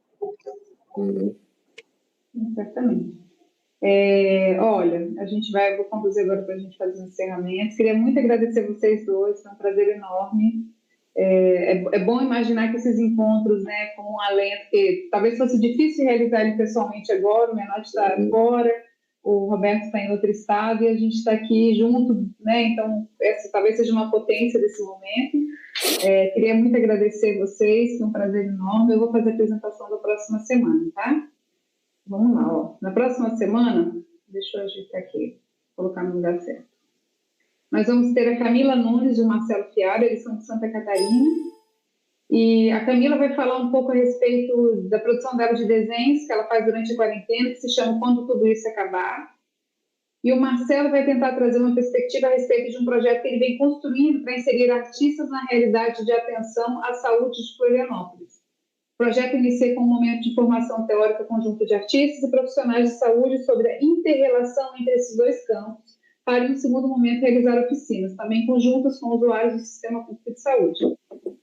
Exatamente. Olha, vou conduzir agora para a gente fazer os encerramentos. Queria muito agradecer vocês dois, foi um prazer enorme. É bom imaginar que esses encontros, né, como um alento, que talvez fosse difícil realizar ele pessoalmente agora, o Menotti está fora, o Roberto está em outro estado e a gente está aqui junto, né? Então, essa talvez seja uma potência desse momento. Queria muito agradecer vocês, foi um prazer enorme. Eu vou fazer a apresentação da próxima semana, tá? Vamos lá, ó. Na próxima semana, deixa eu ajeitar aqui, colocar no lugar certo. Nós vamos ter a Camila Nunes e o Marcelo Fiara, eles são de Santa Catarina. E a Camila vai falar um pouco a respeito da produção dela de desenhos que ela faz durante a quarentena, que se chama Quando Tudo Isso Acabar. E o Marcelo vai tentar trazer uma perspectiva a respeito de um projeto que ele vem construindo para inserir artistas na realidade de atenção à saúde de Florianópolis. O projeto inicia com um momento de formação teórica conjunto de artistas e profissionais de saúde sobre a inter-relação entre esses dois campos, para, em um segundo momento, realizar oficinas, também conjuntas com usuários do Sistema Público de Saúde.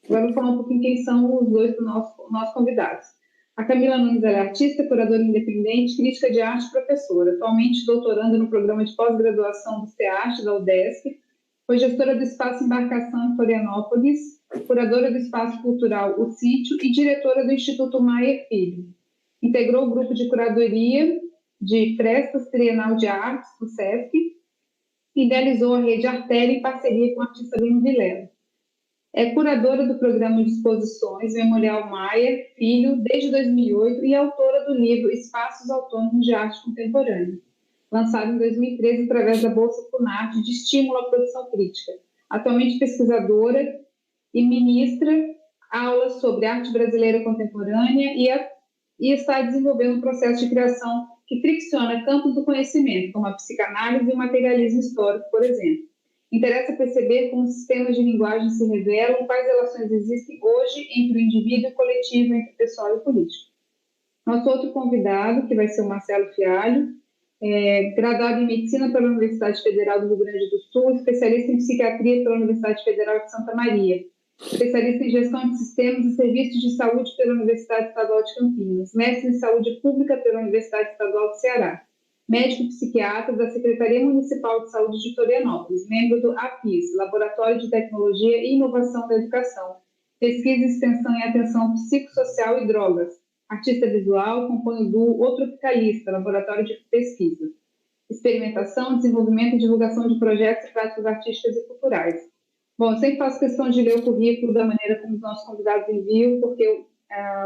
Agora vou falar um pouquinho quem são os dois dos nossos convidados. A Camila Nunes é artista, curadora independente, crítica de arte e professora, atualmente doutoranda no programa de pós-graduação do CEARTE, da UDESC, foi gestora do Espaço Embarcação em Florianópolis, curadora do Espaço Cultural O Sítio e diretora do Instituto Maier Filho. Integrou o grupo de curadoria de Frestas Trienal de Artes, do SESC, e idealizou a Rede Artéria em parceria com o artista Bruno Vilela. É curadora do programa de exposições Memorial Maier Filho desde 2008 e autora do livro Espaços Autônomos de Arte Contemporânea, lançado em 2013 através da Bolsa Funarte de Estímulo à Produção Crítica. Atualmente pesquisadora e ministra aulas sobre arte brasileira contemporânea e está desenvolvendo um processo de criação que fricciona campos do conhecimento, como a psicanálise e o materialismo histórico, por exemplo. Interessa perceber como sistemas de linguagem se revelam, quais relações existem hoje entre o indivíduo e o coletivo, entre o pessoal e o político. Nosso outro convidado, que vai ser o Marcelo Fialho, graduado em Medicina pela Universidade Federal do Rio Grande do Sul, especialista em Psiquiatria pela Universidade Federal de Santa Maria, especialista em Gestão de Sistemas e Serviços de Saúde pela Universidade Estadual de Campinas, mestre em Saúde Pública pela Universidade Estadual do Ceará, médico psiquiatra da Secretaria Municipal de Saúde de Florianópolis, membro do APIS, Laboratório de Tecnologia e Inovação da Educação, pesquisa, extensão e atenção psicossocial e drogas, artista visual, compõe o duo O Tropicalista, Laboratório de Pesquisa, experimentação, desenvolvimento e divulgação de projetos e práticas artísticas e culturais. Bom, eu sempre faço questão de ler o currículo da maneira como os nossos convidados enviam, porque o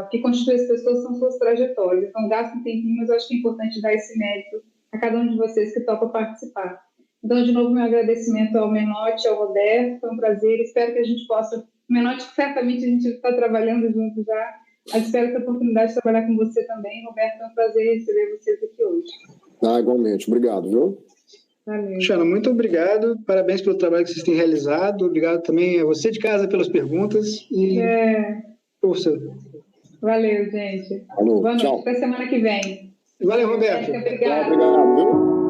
que constitui as pessoas são suas trajetórias. Então, gasto um tempinho, mas eu acho que é importante dar esse mérito a cada um de vocês que topa participar. Então, de novo, meu agradecimento ao Menotti, ao Roberto, foi um prazer. Espero que a gente possa... O Menotti, certamente, a gente está trabalhando junto já, mas espero ter a oportunidade de trabalhar com você também. Roberto, é um prazer receber vocês aqui hoje. Igualmente. Obrigado, viu? Valeu. Xana, muito obrigado. Parabéns pelo trabalho que vocês têm realizado. Obrigado também a você de casa pelas perguntas. E força. Valeu, gente. Falou, Boa noite. tchau. Até semana que vem. Valeu, Roberto. Obrigada. Obrigado, viu?